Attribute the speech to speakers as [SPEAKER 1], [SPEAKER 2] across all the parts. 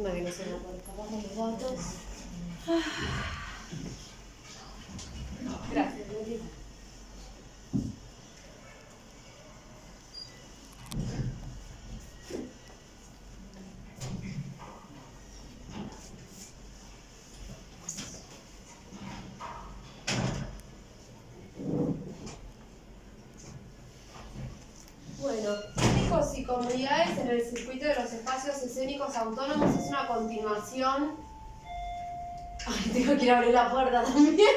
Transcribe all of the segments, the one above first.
[SPEAKER 1] Lástima que no se me acuerdan los datos. Gracias, Lili. Bueno, Cívicos y comunidades en el circuito de los espacios escénicos autónomos es una continuación. Ay, tengo que ir a abrir la puerta también.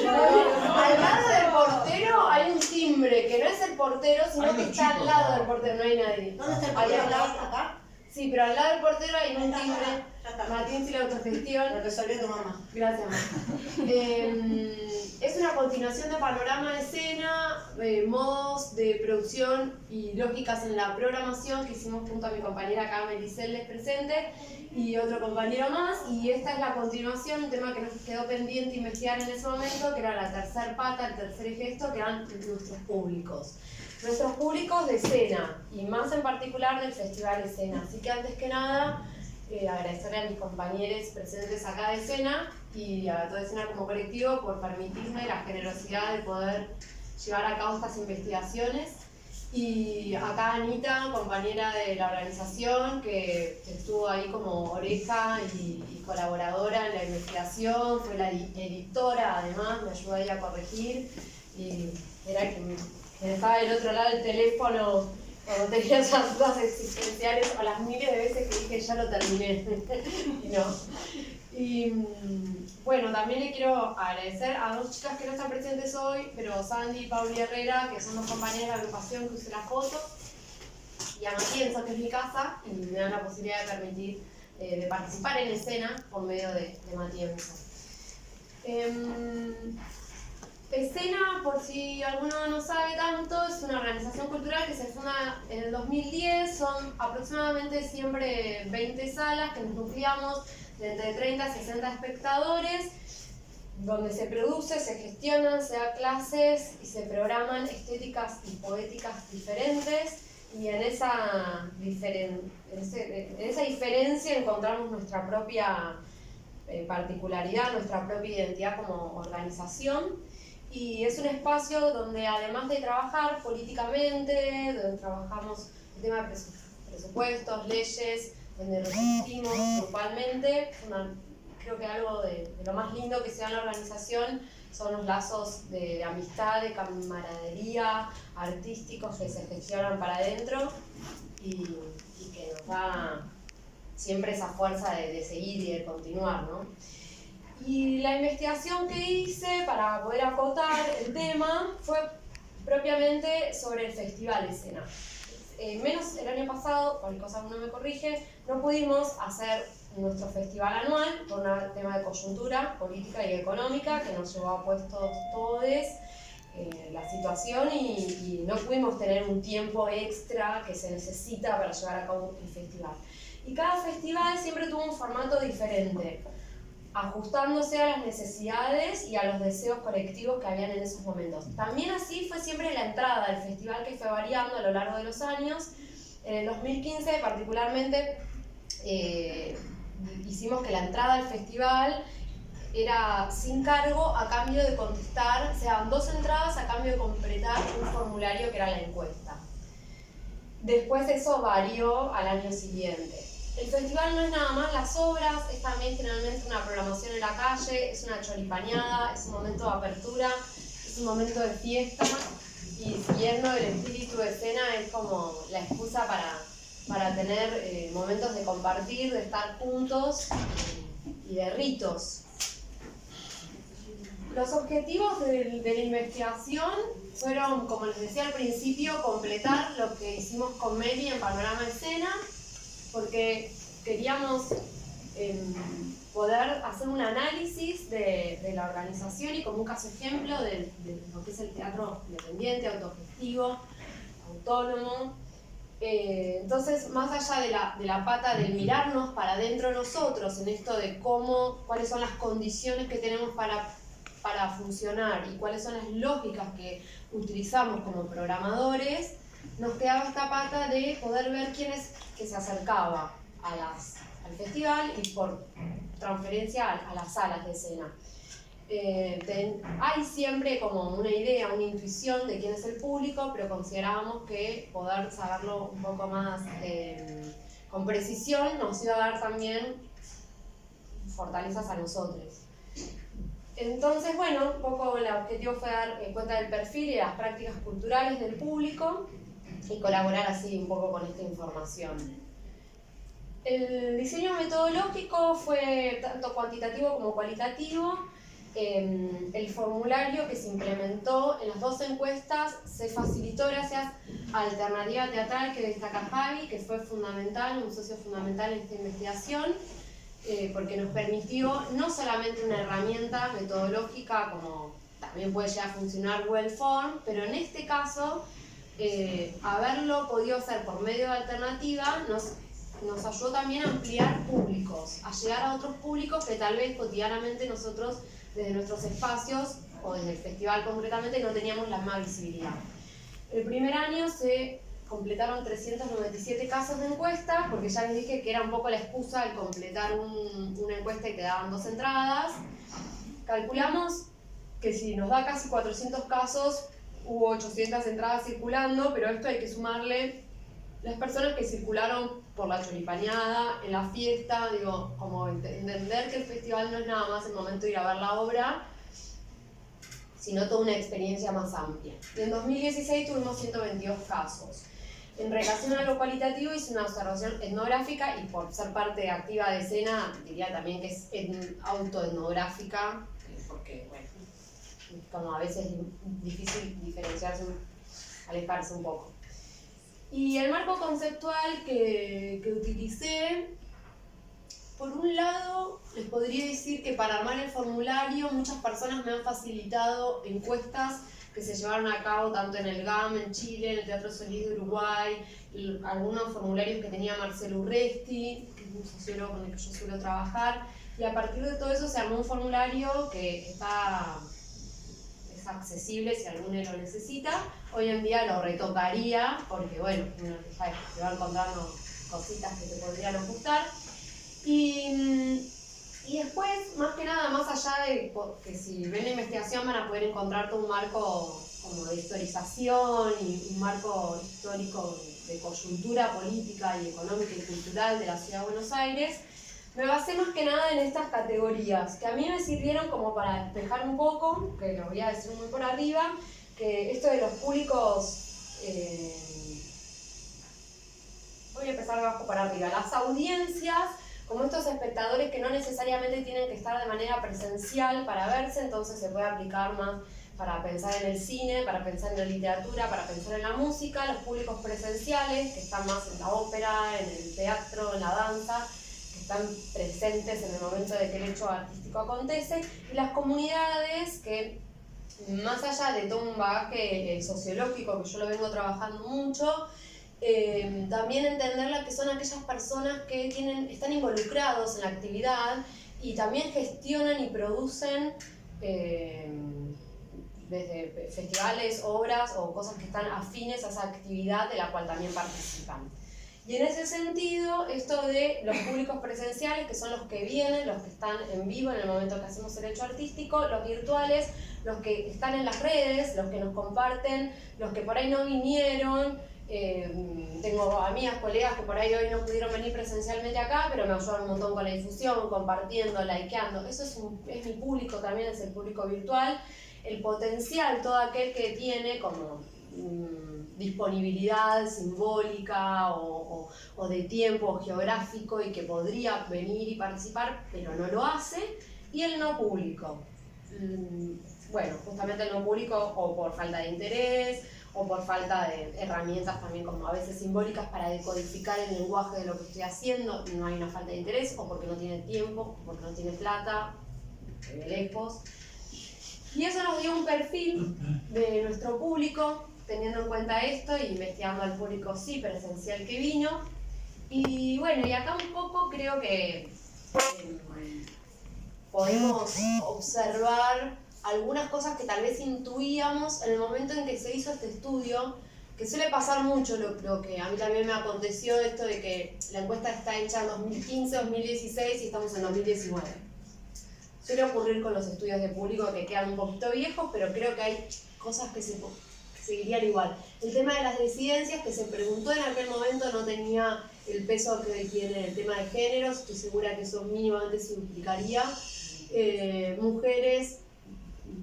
[SPEAKER 1] Al lado del portero hay un timbre, que no es el portero, sino que está al lado del portero, no hay nadie.
[SPEAKER 2] ¿Dónde está el
[SPEAKER 1] Ahí
[SPEAKER 2] portero?
[SPEAKER 1] al lado.
[SPEAKER 2] ¿Acá?
[SPEAKER 1] Sí, pero al lado del portero hay un
[SPEAKER 2] Ya está,
[SPEAKER 1] timbre.
[SPEAKER 2] ya está.
[SPEAKER 1] Martín, sí, la autogestión.
[SPEAKER 2] Lo resolvió tu mamá.
[SPEAKER 1] Gracias, Mar. Es una continuación de panorama de escena, modos de producción y lógicas en la programación que hicimos junto a mi compañera acá, Melisel, presente, y otro compañero más. Y esta es la continuación, un tema que nos quedó pendiente investigar en ese momento, que era la tercer pata, el tercer gesto, que eran nuestros públicos. Nuestros públicos de escena, y más en particular del Festival Escena. Así que antes que nada, agradecerle a mis compañeros presentes acá de escena y a toda escena como colectivo por permitirme la generosidad de poder llevar a cabo estas investigaciones. Y acá Anita, compañera de la organización, que estuvo ahí como oreja y colaboradora en la investigación, fue la editora además, me ayudó ahí a corregir y era quien estaba del otro lado del teléfono cuando tenía esas dudas existenciales o las miles de veces que dije ya lo terminé y no. Y bueno, también le quiero agradecer a dos chicas que no están presentes hoy, pero Sandy y Pauli Herrera, que son dos compañeras de la agrupación que usé la foto, y a Matienzo, que es mi casa, y me dan la posibilidad de permitir de participar en escena por medio de Matienzo. Escena, por si alguno no sabe tanto, es una organización cultural que se funda en el 2010, son aproximadamente siempre 20 salas que nos nucleamos de entre 30 a 60 espectadores, donde se produce, se gestionan, se da clases y se programan estéticas y poéticas diferentes, y en esa diferencia encontramos nuestra propia particularidad, nuestra propia identidad como organización. Y es un espacio donde, además de trabajar políticamente, donde trabajamos el tema de presupuestos, leyes, donde resistimos grupalmente, creo que algo de lo más lindo que se da en la organización son los lazos de amistad, de camaradería, artísticos que se gestionan para adentro y que nos da siempre esa fuerza de seguir y de continuar, ¿no? Y la investigación que hice para poder acotar el tema fue propiamente sobre el Festival Escena. Menos el año pasado, cualquier cosa uno me corrige, no pudimos hacer nuestro festival anual por un tema de coyuntura política y económica que nos llevó a puestos todos la situación y no pudimos tener un tiempo extra que se necesita para llevar a cabo el festival. Y cada festival siempre tuvo un formato diferente, ajustándose a las necesidades y a los deseos colectivos que habían en esos momentos. También así fue siempre la entrada del festival, que fue variando a lo largo de los años. En el 2015 particularmente hicimos que la entrada al festival era sin cargo a cambio de contestar, se daban 2 entradas a cambio de completar un formulario que era la encuesta. Después eso varió al año siguiente. El festival no es nada más las obras, es también generalmente una programación en la calle, es una choripaneada, es un momento de apertura, es un momento de fiesta, y siguiendo el espíritu de escena es como la excusa para tener momentos de compartir, de estar juntos y de ritos. Los objetivos de la investigación fueron, como les decía al principio, completar lo que hicimos con Meli en Panorama Escena, porque queríamos poder hacer un análisis de la organización y como un caso ejemplo de lo que es el teatro independiente, autogestivo, autónomo. Entonces, más allá de la pata del mirarnos para adentro nosotros, en esto de cuáles son las condiciones que tenemos para funcionar y cuáles son las lógicas que utilizamos como programadores, nos quedaba esta pata de poder ver quién es que se acercaba al festival y por transferencia a las salas de escena. Hay siempre como una idea, una intuición de quién es el público, pero considerábamos que poder saberlo un poco más con precisión nos iba a dar también fortalezas a nosotros. Entonces, bueno, un poco el objetivo fue dar cuenta del perfil y de las prácticas culturales del público y colaborar así un poco con esta información. El diseño metodológico fue tanto cuantitativo como cualitativo. El formulario que se implementó en las dos encuestas se facilitó gracias a Alternativa Teatral que destaca Javi, que fue fundamental, un socio fundamental en esta investigación, porque nos permitió no solamente una herramienta metodológica como también puede llegar a funcionar Google Form, pero en este caso haberlo podido hacer por medio de Alternativa nos ayudó también a ampliar públicos, a llegar a otros públicos que tal vez cotidianamente nosotros desde nuestros espacios o desde el festival concretamente no teníamos la más visibilidad. El primer año se completaron 397 casos de encuesta, porque ya les dije que era un poco la excusa el completar una encuesta y te daban 2 entradas. Calculamos que si nos da casi 400 casos, hubo 800 entradas circulando, pero esto hay que sumarle las personas que circularon por la choripaneada, en la fiesta, digo, como entender que el festival no es nada más el momento de ir a ver la obra, sino toda una experiencia más amplia. En 2016 tuvimos 122 casos. En relación a lo cualitativo hice una observación etnográfica y por ser parte activa de escena diría también que es autoetnográfica, porque bueno, como a veces es difícil diferenciarse, alejarse un poco. Y el marco conceptual que utilicé, por un lado, les podría decir que para armar el formulario muchas personas me han facilitado encuestas que se llevaron a cabo tanto en el GAM, en Chile, en el Teatro Solís de Uruguay, algunos formularios que tenía Marcelo Urresti, que es un sociólogo con el que yo suelo trabajar, y a partir de todo eso se armó un formulario que es accesible si alguno lo necesita. Hoy en día lo retocaría porque bueno, uno te va encontrando cositas que te podrían gustar. Y después, más que nada, más allá de que si ven la investigación van a poder encontrar todo un marco como de historización y un marco histórico de coyuntura política y económica y cultural de la Ciudad de Buenos Aires, me basé más que nada en estas categorías, que a mí me sirvieron como para despejar un poco, que lo voy a decir muy por arriba, que esto de los públicos, voy a empezar de abajo para arriba, las audiencias, como estos espectadores que no necesariamente tienen que estar de manera presencial para verse, entonces se puede aplicar más para pensar en el cine, para pensar en la literatura, para pensar en la música, los públicos presenciales, que están más en la ópera, en el teatro, en la danza, que están presentes en el momento de que el hecho artístico acontece, y las comunidades que, más allá de todo un bagaje sociológico que yo lo vengo trabajando mucho, también entenderla que son aquellas personas que están involucrados en la actividad y también gestionan y producen desde festivales, obras o cosas que están afines a esa actividad de la cual también participan. Y en ese sentido, esto de los públicos presenciales, que son los que vienen, los que están en vivo en el momento que hacemos el hecho artístico, los virtuales, los que están en las redes, los que nos comparten, los que por ahí no vinieron. Tengo amigas, colegas que por ahí hoy no pudieron venir presencialmente acá, pero me ayudaron un montón con la difusión, compartiendo, likeando. Eso es mi público también, es el público virtual. El potencial, todo aquel que tiene como disponibilidad simbólica o de tiempo geográfico y que podría venir y participar, pero no lo hace. Y el no público. Bueno, justamente el no público o por falta de interés, o por falta de herramientas también como a veces simbólicas para decodificar el lenguaje de lo que estoy haciendo, no hay una falta de interés, o porque no tiene tiempo, o porque no tiene plata, de lejos. Y eso nos dio un perfil de nuestro público, teniendo en cuenta esto y investigando al público sí presencial que vino. Y bueno, y acá un poco creo que podemos observar algunas cosas que tal vez intuíamos en el momento en que se hizo este estudio, que suele pasar mucho lo que a mí también me aconteció, esto de que la encuesta está hecha en 2015, 2016 y estamos en 2019. Suele ocurrir con los estudios de público que quedan un poquito viejos, pero creo que hay cosas que seguirían igual. El tema de las disidencias, que se preguntó en aquel momento, no tenía el peso que hoy tiene el tema de géneros, estoy segura que eso mínimamente se duplicaría. Mujeres,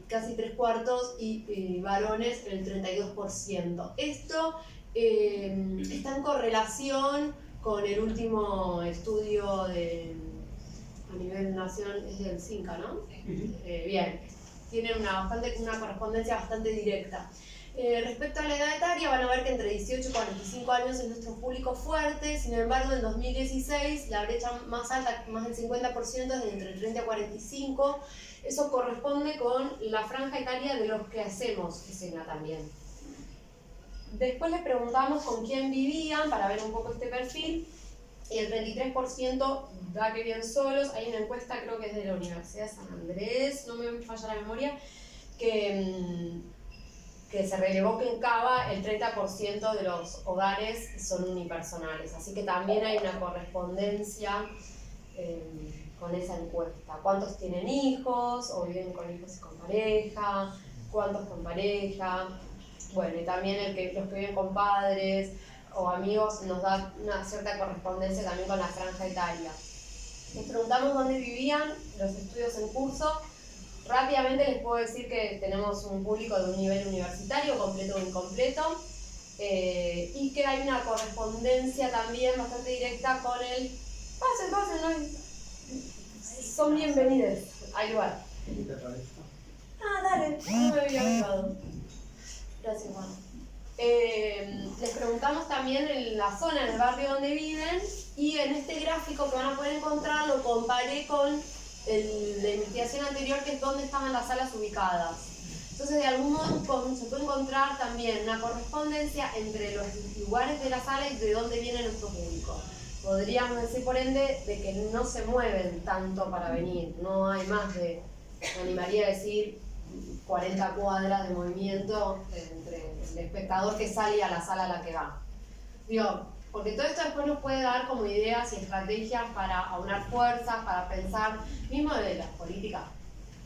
[SPEAKER 1] casi 3/4, y varones el 32%. Esto está en correlación con el último estudio a nivel nacional, es del CINCA, ¿no? Bien, tienen una correspondencia bastante directa. Respecto a la edad etaria, van a ver que entre 18 y 45 años es nuestro público fuerte. Sin embargo, en 2016 la brecha más alta, más del 50%, es de entre 30 y 45. Eso corresponde con la franja etaria de los que hacemos escena también. Después les preguntamos con quién vivían para ver un poco este perfil. Y el 33% da que viven solos. Hay una encuesta, creo que es de la Universidad de San Andrés, no me falla la memoria, que se relevó que en Cava el 30% de los hogares son unipersonales. Así que también hay una correspondencia con esa encuesta. ¿Cuántos tienen hijos o viven con hijos y con pareja? ¿Cuántos con pareja? Bueno, y también los que viven con padres o amigos nos da una cierta correspondencia también con la franja etaria. Les preguntamos dónde vivían, los estudios en curso. Rápidamente les puedo decir que tenemos un público de un nivel universitario, completo o incompleto, y que hay una correspondencia también bastante directa con el... Pasen, son bienvenidos al lugar. Dale, no me había olvidado. Gracias, Juan. Les preguntamos también en la zona, en el barrio donde viven, y en este gráfico que van a poder encontrar lo comparé con la investigación anterior, que es dónde estaban las salas ubicadas. Entonces, de algún modo se puede encontrar también una correspondencia entre los lugares de la sala y de dónde viene nuestro público. Podríamos decir, por ende, de que no se mueven tanto para venir. No hay más de, me animaría a decir, 40 cuadras de movimiento entre el espectador que sale a la sala a la que va. Porque todo esto después nos puede dar como ideas y estrategias para aunar fuerzas, para pensar mismo de las políticas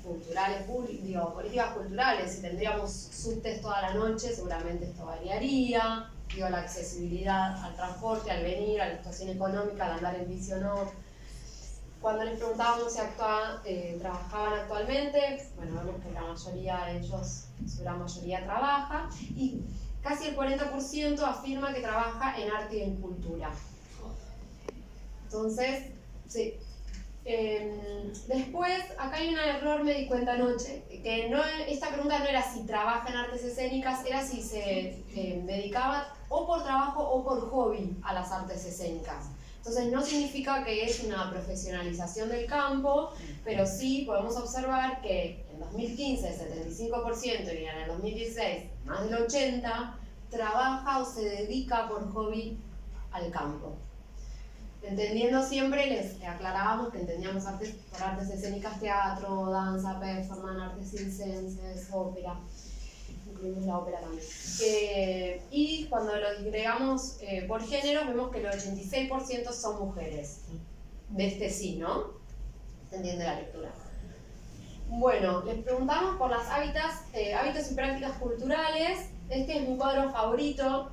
[SPEAKER 1] culturales, políticas culturales. Si tendríamos subtes toda la noche, seguramente esto variaría. La accesibilidad al transporte, al venir, a la situación económica, al andar en bici o no. Cuando les preguntábamos si trabajaban actualmente, bueno, vemos que la mayoría de ellos, su gran mayoría trabaja, y casi el 40% afirma que trabaja en arte y en cultura. Entonces, sí. Después, acá hay un error, me di cuenta anoche, que esta pregunta no era si trabaja en artes escénicas, era si se dedicaba o por trabajo o por hobby a las artes escénicas. Entonces no significa que es una profesionalización del campo, pero sí podemos observar que en 2015 el 75% y en el 2016 más del 80% trabaja o se dedica por hobby al campo. Entendiendo siempre, les aclarábamos que entendíamos por artes escénicas, teatro, danza, performance, artes circenses, ópera, incluimos la ópera también. Y cuando lo disgregamos por género, vemos que el 86% son mujeres. De este sí, ¿no? ¿Se entiende la lectura? Bueno, les preguntamos por los hábitos y prácticas culturales. Este es mi cuadro favorito.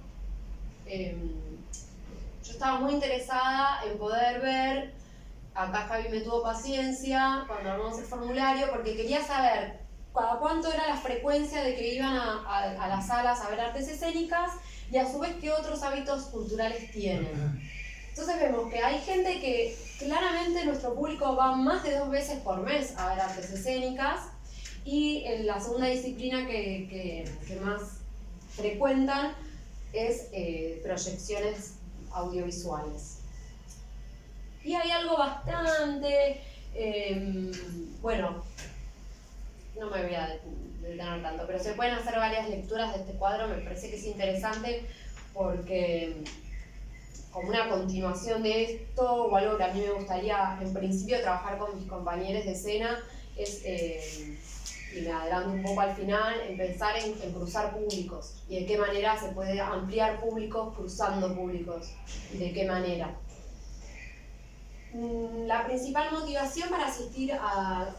[SPEAKER 1] Yo estaba muy interesada en poder ver, acá Javi me tuvo paciencia cuando armamos el formulario, porque quería saber cada cuánto era la frecuencia de que iban a las salas a ver artes escénicas y a su vez qué otros hábitos culturales tienen. Entonces vemos que hay gente que claramente nuestro público va más de 2 veces por mes a ver artes escénicas, y la segunda disciplina que más frecuentan es proyecciones audiovisuales. Y hay algo bastante, bueno, no me voy a detener tanto, pero se pueden hacer varias lecturas de este cuadro. Me parece que es interesante porque como una continuación de esto, o algo que a mí me gustaría en principio trabajar con mis compañeros de escena, es y me adelanto un poco al final, en pensar en cruzar públicos y de qué manera se puede ampliar públicos cruzando públicos y de qué manera. La principal motivación para asistir a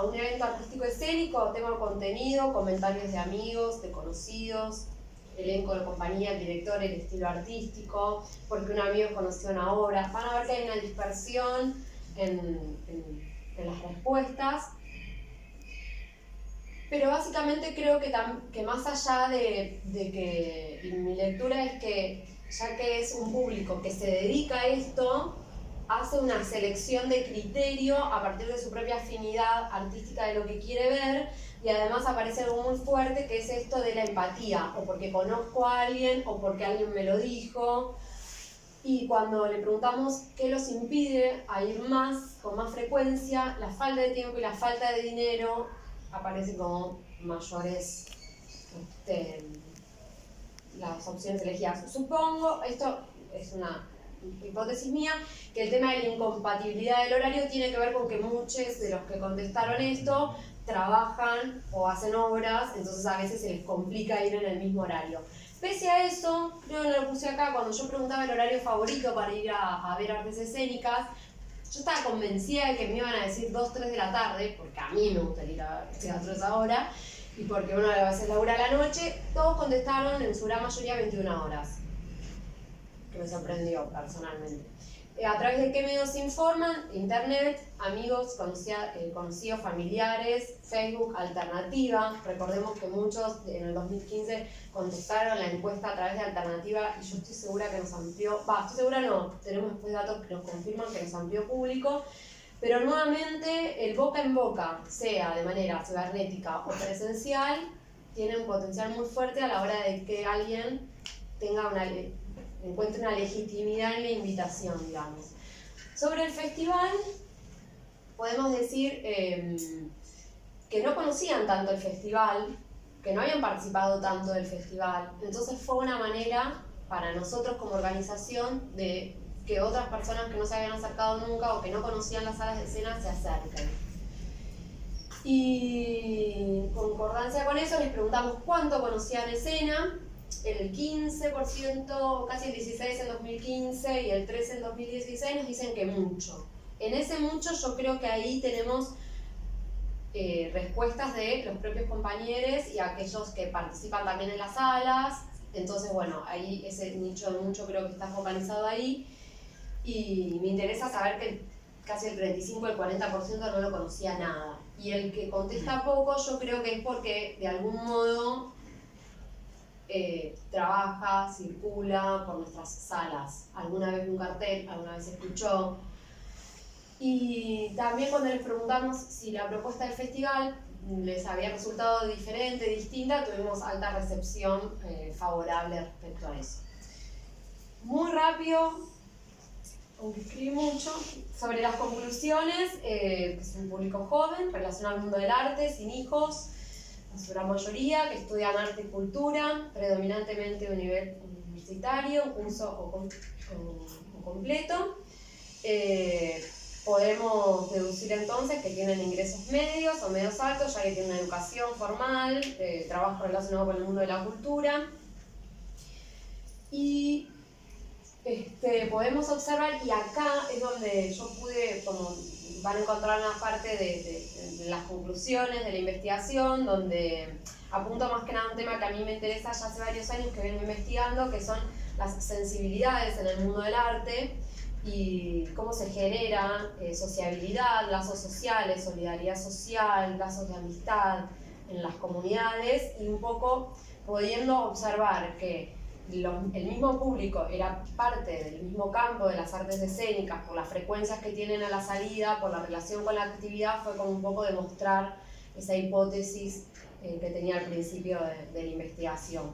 [SPEAKER 1] un evento artístico escénico, tema de contenido, comentarios de amigos, de conocidos, elenco de compañía, el director, el estilo artístico, porque un amigo conoció una obra. Van a ver que hay una dispersión en las respuestas, pero básicamente creo que más allá de que mi lectura es que, ya que es un público que se dedica a esto, hace una selección de criterio a partir de su propia afinidad artística de lo que quiere ver, y además aparece algo muy fuerte que es esto de la empatía, o porque conozco a alguien o porque alguien me lo dijo. Y cuando le preguntamos qué los impide a ir más, con más frecuencia, la falta de tiempo y la falta de dinero aparecen como mayores las opciones elegidas. Supongo, esto es una hipótesis mía, que el tema de la incompatibilidad del horario tiene que ver con que muchos de los que contestaron esto trabajan o hacen obras, entonces a veces se les complica ir en el mismo horario. Pese a eso, creo que lo puse acá, cuando yo preguntaba el horario favorito para ir a ver artes escénicas, yo estaba convencida de que me iban a decir 2, 3 de la tarde, porque a mí me gusta ir a teatro a esa hora, y porque uno a veces labura a la noche. Todos contestaron en su gran mayoría 21 horas, que me sorprendió personalmente. ¿A través de qué medios se informan? Internet, amigos, conocidos, familiares, Facebook, Alternativa. Recordemos que muchos en el 2015 contestaron la encuesta a través de Alternativa, y yo estoy segura que nos amplió, estoy segura no, tenemos después datos que nos confirman que nos amplió público, pero nuevamente el boca en boca, sea de manera cibernética o presencial, tiene un potencial muy fuerte a la hora de que alguien encuentre una legitimidad en la invitación, digamos. Sobre el festival, podemos decir que no conocían tanto el festival, que no habían participado tanto del festival, entonces fue una manera para nosotros como organización de que otras personas que no se habían acercado nunca o que no conocían las salas de escena se acerquen. Y en concordancia con eso les preguntamos cuánto conocían escena. El 15%, casi el 16% en 2015 y el 13% en 2016 nos dicen que mucho. En ese mucho yo creo que ahí tenemos respuestas de los propios compañeros y aquellos que participan también en las salas. Entonces, bueno, ahí ese nicho de mucho creo que está focalizado ahí. Y me interesa saber que casi el 35, el 40% no lo conocía nada. Y el que contesta poco yo creo que es porque de algún modo trabaja, circula por nuestras salas. Alguna vez un cartel, alguna vez escuchó. Y también cuando les preguntamos si la propuesta del festival les había resultado diferente, distinta, tuvimos alta recepción favorable respecto a eso. Muy rápido, aunque escribí mucho, sobre las conclusiones, es un público joven, relacionado al mundo del arte, sin hijos, su gran mayoría, que estudian arte y cultura, predominantemente a un nivel universitario, un curso o completo. Podemos deducir entonces que tienen ingresos medios o medios altos, ya que tienen una educación formal, trabajo relacionado con el mundo de la cultura. Y podemos observar, y acá es donde yo pude, como van a encontrar una parte de las conclusiones de la investigación, donde apunto más que nada a un tema que a mí me interesa ya hace varios años que vengo investigando, que son las sensibilidades en el mundo del arte y cómo se genera sociabilidad, lazos sociales, solidaridad social, lazos de amistad en las comunidades, y un poco pudiendo observar que el mismo público era parte del mismo campo de las artes escénicas por las frecuencias que tienen a la salida, por la relación con la actividad, fue como un poco demostrar esa hipótesis que tenía al principio de la investigación.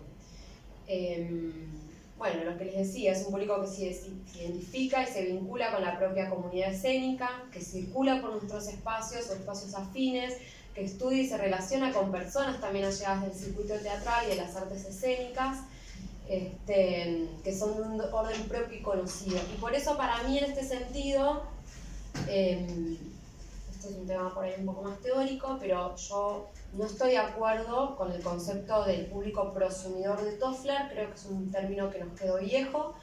[SPEAKER 1] Bueno, lo que les decía, es un público que se identifica y se vincula con la propia comunidad escénica, que circula por nuestros espacios o espacios afines, que estudia y se relaciona con personas también allegadas del circuito teatral y de las artes escénicas, que son de un orden propio y conocido. Y por eso para mí en este sentido, este es un tema por ahí un poco más teórico, pero yo no estoy de acuerdo con el concepto del público prosumidor de Toffler, creo que es un término que nos quedó viejo.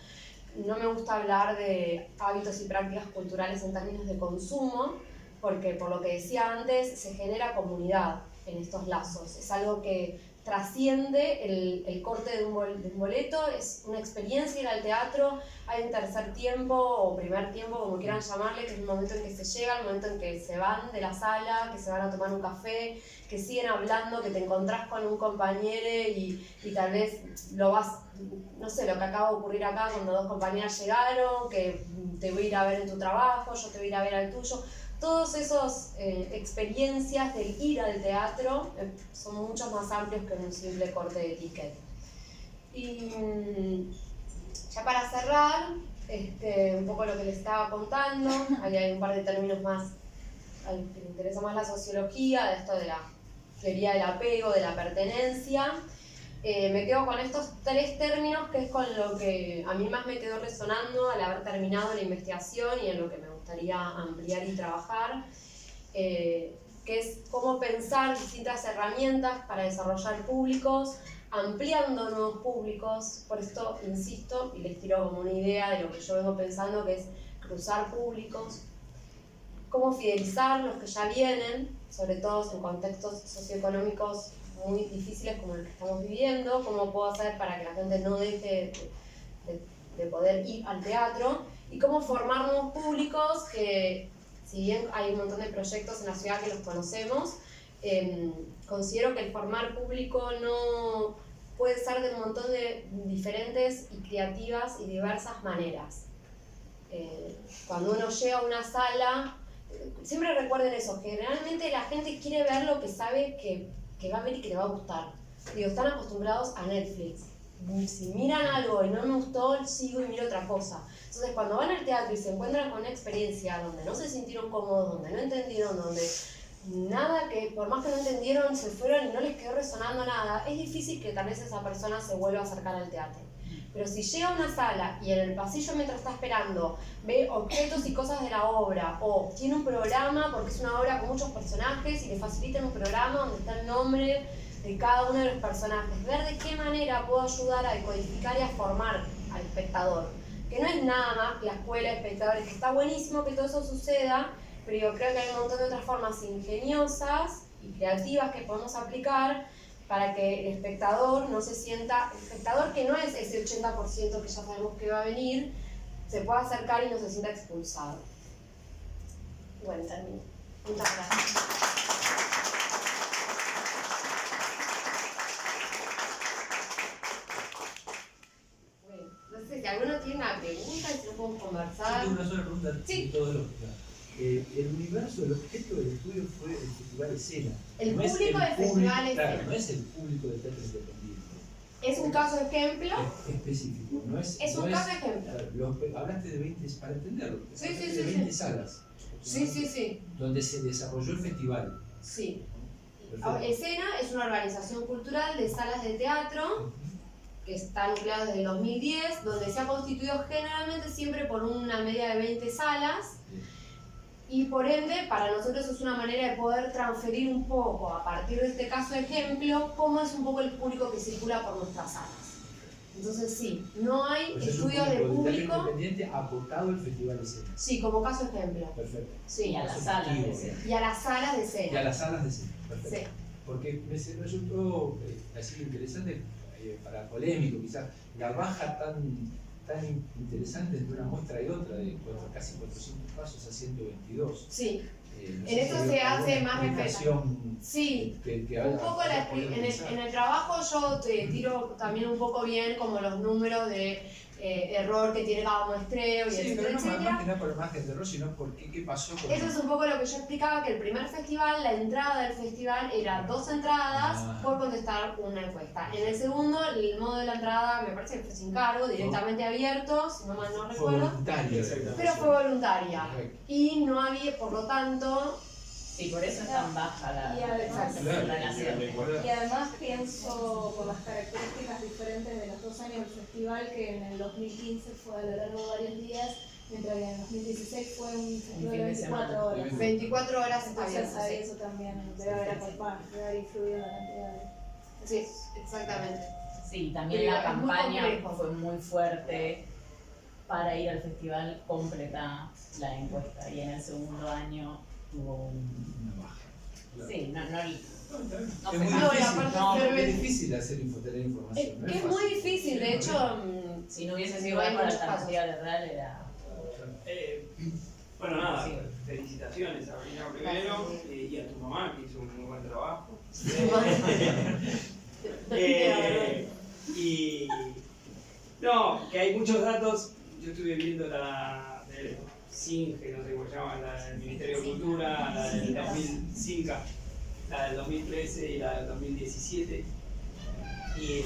[SPEAKER 1] No me gusta hablar de hábitos y prácticas culturales en términos de consumo, porque por lo que decía antes, se genera comunidad en estos lazos. Es algo que trasciende el corte de un boleto, es una experiencia ir al teatro, hay un tercer tiempo o primer tiempo, como quieran llamarle, que es el momento en que se llega, el momento en que se van de la sala, que se van a tomar un café, que siguen hablando, que te encontrás con un compañero y tal vez lo vas, no sé, lo que acaba de ocurrir acá cuando dos compañeras llegaron, que te voy a ir a ver en tu trabajo, yo te voy a ir a ver al tuyo. Todas esas experiencias del ir al teatro son mucho más amplios que un simple corte de ticket. Y ya para cerrar, un poco lo que les estaba contando, ahí hay un par de términos más, al que le interesa más la sociología, de esto de la teoría del apego, de la pertenencia. Me quedo con estos tres términos, que es con lo que a mí más me quedó resonando al haber terminado la investigación y en lo que me gustaría ampliar y trabajar, que es cómo pensar distintas herramientas para desarrollar públicos, ampliando nuevos públicos. Por esto insisto y les tiro como una idea de lo que yo vengo pensando, que es cruzar públicos, cómo fidelizar los que ya vienen, sobre todo en contextos socioeconómicos muy difíciles como el que estamos viviendo, cómo puedo hacer para que la gente no deje de poder ir al teatro, y cómo formar nuevos públicos que, si bien hay un montón de proyectos en la ciudad que los conocemos, considero que el formar público no puede ser de un montón de diferentes y creativas y diversas maneras. Cuando uno llega a una sala, siempre recuerden eso, generalmente la gente quiere ver lo que sabe que va a ver y que le va a gustar. Digo, están acostumbrados a Netflix. Si miran algo y no me gustó, sigo y miro otra cosa. Entonces, cuando van al teatro y se encuentran con una experiencia donde no se sintieron cómodos, donde no entendieron, donde nada, que por más que no entendieron, se fueron y no les quedó resonando nada, es difícil que tal vez esa persona se vuelva a acercar al teatro. Pero si llega a una sala y en el pasillo mientras está esperando ve objetos y cosas de la obra, o tiene un programa porque es una obra con muchos personajes y le facilitan un programa donde está el nombre de cada uno de los personajes, ver de qué manera puedo ayudar a decodificar y a formar al espectador, que no es nada más la escuela de espectadores, que está buenísimo que todo eso suceda, pero yo creo que hay un montón de otras formas ingeniosas y creativas que podemos aplicar para que el espectador no se sienta, el espectador que no es ese 80% que ya sabemos que va a venir, se pueda acercar y no se sienta expulsado. Bueno, termino. Muchas gracias. Bueno, no sé si alguno tiene una pregunta, si no podemos conversar.
[SPEAKER 2] Yo tengo una sola pregunta.
[SPEAKER 1] Sí.
[SPEAKER 2] Todo lo el universo, el objeto del estudio fue el Festival Escena.
[SPEAKER 1] El
[SPEAKER 2] no
[SPEAKER 1] público del Festival Escena.
[SPEAKER 2] Claro, no es el público de teatro independiente.
[SPEAKER 1] Es un caso ejemplo.
[SPEAKER 2] Específico, no es.
[SPEAKER 1] Es un caso ejemplo.
[SPEAKER 2] Hablaste de 20, para entenderlo.
[SPEAKER 1] Sí,
[SPEAKER 2] de 20 salas.
[SPEAKER 1] Sí.
[SPEAKER 2] Donde se desarrolló el festival.
[SPEAKER 1] Sí.
[SPEAKER 2] Perfecto.
[SPEAKER 1] Escena es una organización cultural de salas de teatro que está nucleada desde el 2010, donde se ha constituido generalmente siempre por una media de 20 salas. Y por ende, para nosotros es una manera de poder transferir un poco, a partir de este caso ejemplo, cómo es un poco el público que circula por nuestras salas. Entonces sí, no hay
[SPEAKER 2] Pues
[SPEAKER 1] estudios de público.
[SPEAKER 2] Independiente aportado el Festival Escena.
[SPEAKER 1] Sí, como caso ejemplo.
[SPEAKER 2] Perfecto.
[SPEAKER 1] Sí.
[SPEAKER 3] Y a las salas de escena.
[SPEAKER 1] Y a las salas de escena.
[SPEAKER 2] Y a las salas de escena. Perfecto.
[SPEAKER 1] Sí.
[SPEAKER 2] Porque me resultó así interesante, para polémico quizás, la baja tan interesante entre una muestra y otra, de casi 400 pasos a 122.
[SPEAKER 1] Sí.
[SPEAKER 2] No
[SPEAKER 1] En
[SPEAKER 2] sé
[SPEAKER 1] eso
[SPEAKER 2] si
[SPEAKER 1] se
[SPEAKER 2] hay
[SPEAKER 1] hace
[SPEAKER 2] alguna
[SPEAKER 1] más
[SPEAKER 2] explicación
[SPEAKER 1] Sí,
[SPEAKER 2] que
[SPEAKER 1] un poco en el trabajo yo te tiro también un poco bien como los números de error que tiene cada muestreo y
[SPEAKER 2] Sí,
[SPEAKER 1] etcétera,
[SPEAKER 2] pero no más
[SPEAKER 1] etcétera.
[SPEAKER 2] que nada por el margen de error, sino por qué pasó con...
[SPEAKER 1] Eso es un poco lo que yo explicaba, que el primer festival, la entrada del festival era 2 entradas por contestar una encuesta. En el segundo, el modo de la entrada me parece que fue sin cargo, directamente abierto, si no mal no
[SPEAKER 2] Fue
[SPEAKER 1] recuerdo,
[SPEAKER 2] voluntario.
[SPEAKER 1] pero fue voluntaria.
[SPEAKER 2] Correcto.
[SPEAKER 1] Y no había, por lo tanto,
[SPEAKER 3] Sí, por eso es tan baja la
[SPEAKER 4] Y además-
[SPEAKER 3] relación.
[SPEAKER 4] Y además pienso por las características diferentes de los 2 años del festival, que en el 2015 fue a lo largo de varios días, mientras que en los 2016 fue un festival
[SPEAKER 3] fin
[SPEAKER 4] de
[SPEAKER 3] de semana.
[SPEAKER 4] 24 horas.
[SPEAKER 1] 24 horas
[SPEAKER 4] Entonces
[SPEAKER 1] abiertas.
[SPEAKER 4] ahí eso también debe haber influido en la cantidad de...
[SPEAKER 1] Sí, exactamente.
[SPEAKER 3] Sí, también
[SPEAKER 1] Pero
[SPEAKER 3] la
[SPEAKER 1] es muy
[SPEAKER 3] campaña
[SPEAKER 1] complejo.
[SPEAKER 3] fue muy fuerte para ir al festival, completa la encuesta y en el segundo año tuvo un...
[SPEAKER 2] Una baja. Claro.
[SPEAKER 3] Sí, no
[SPEAKER 2] Es
[SPEAKER 3] fue
[SPEAKER 2] muy
[SPEAKER 3] mal.
[SPEAKER 1] No, y
[SPEAKER 2] difícil,
[SPEAKER 1] aparte
[SPEAKER 3] no,
[SPEAKER 1] ser
[SPEAKER 2] es difícil hacer tener información.
[SPEAKER 1] Es
[SPEAKER 2] no
[SPEAKER 1] que es
[SPEAKER 2] fácil.
[SPEAKER 1] muy difícil, de hecho,
[SPEAKER 3] Si no hubiese sido
[SPEAKER 1] no hay
[SPEAKER 3] por la
[SPEAKER 1] muchos casos.
[SPEAKER 3] alternativa de real era...
[SPEAKER 5] Bueno, nada,
[SPEAKER 3] Sí.
[SPEAKER 5] felicitaciones a Brina primero y a tu mamá que hizo un muy buen trabajo. Y no, que hay muchos datos. Yo estuve viendo la del CINGE, no sé cómo se llama, la del Ministerio de Cultura, la del 2005, la del 2013 y la del 2017. Y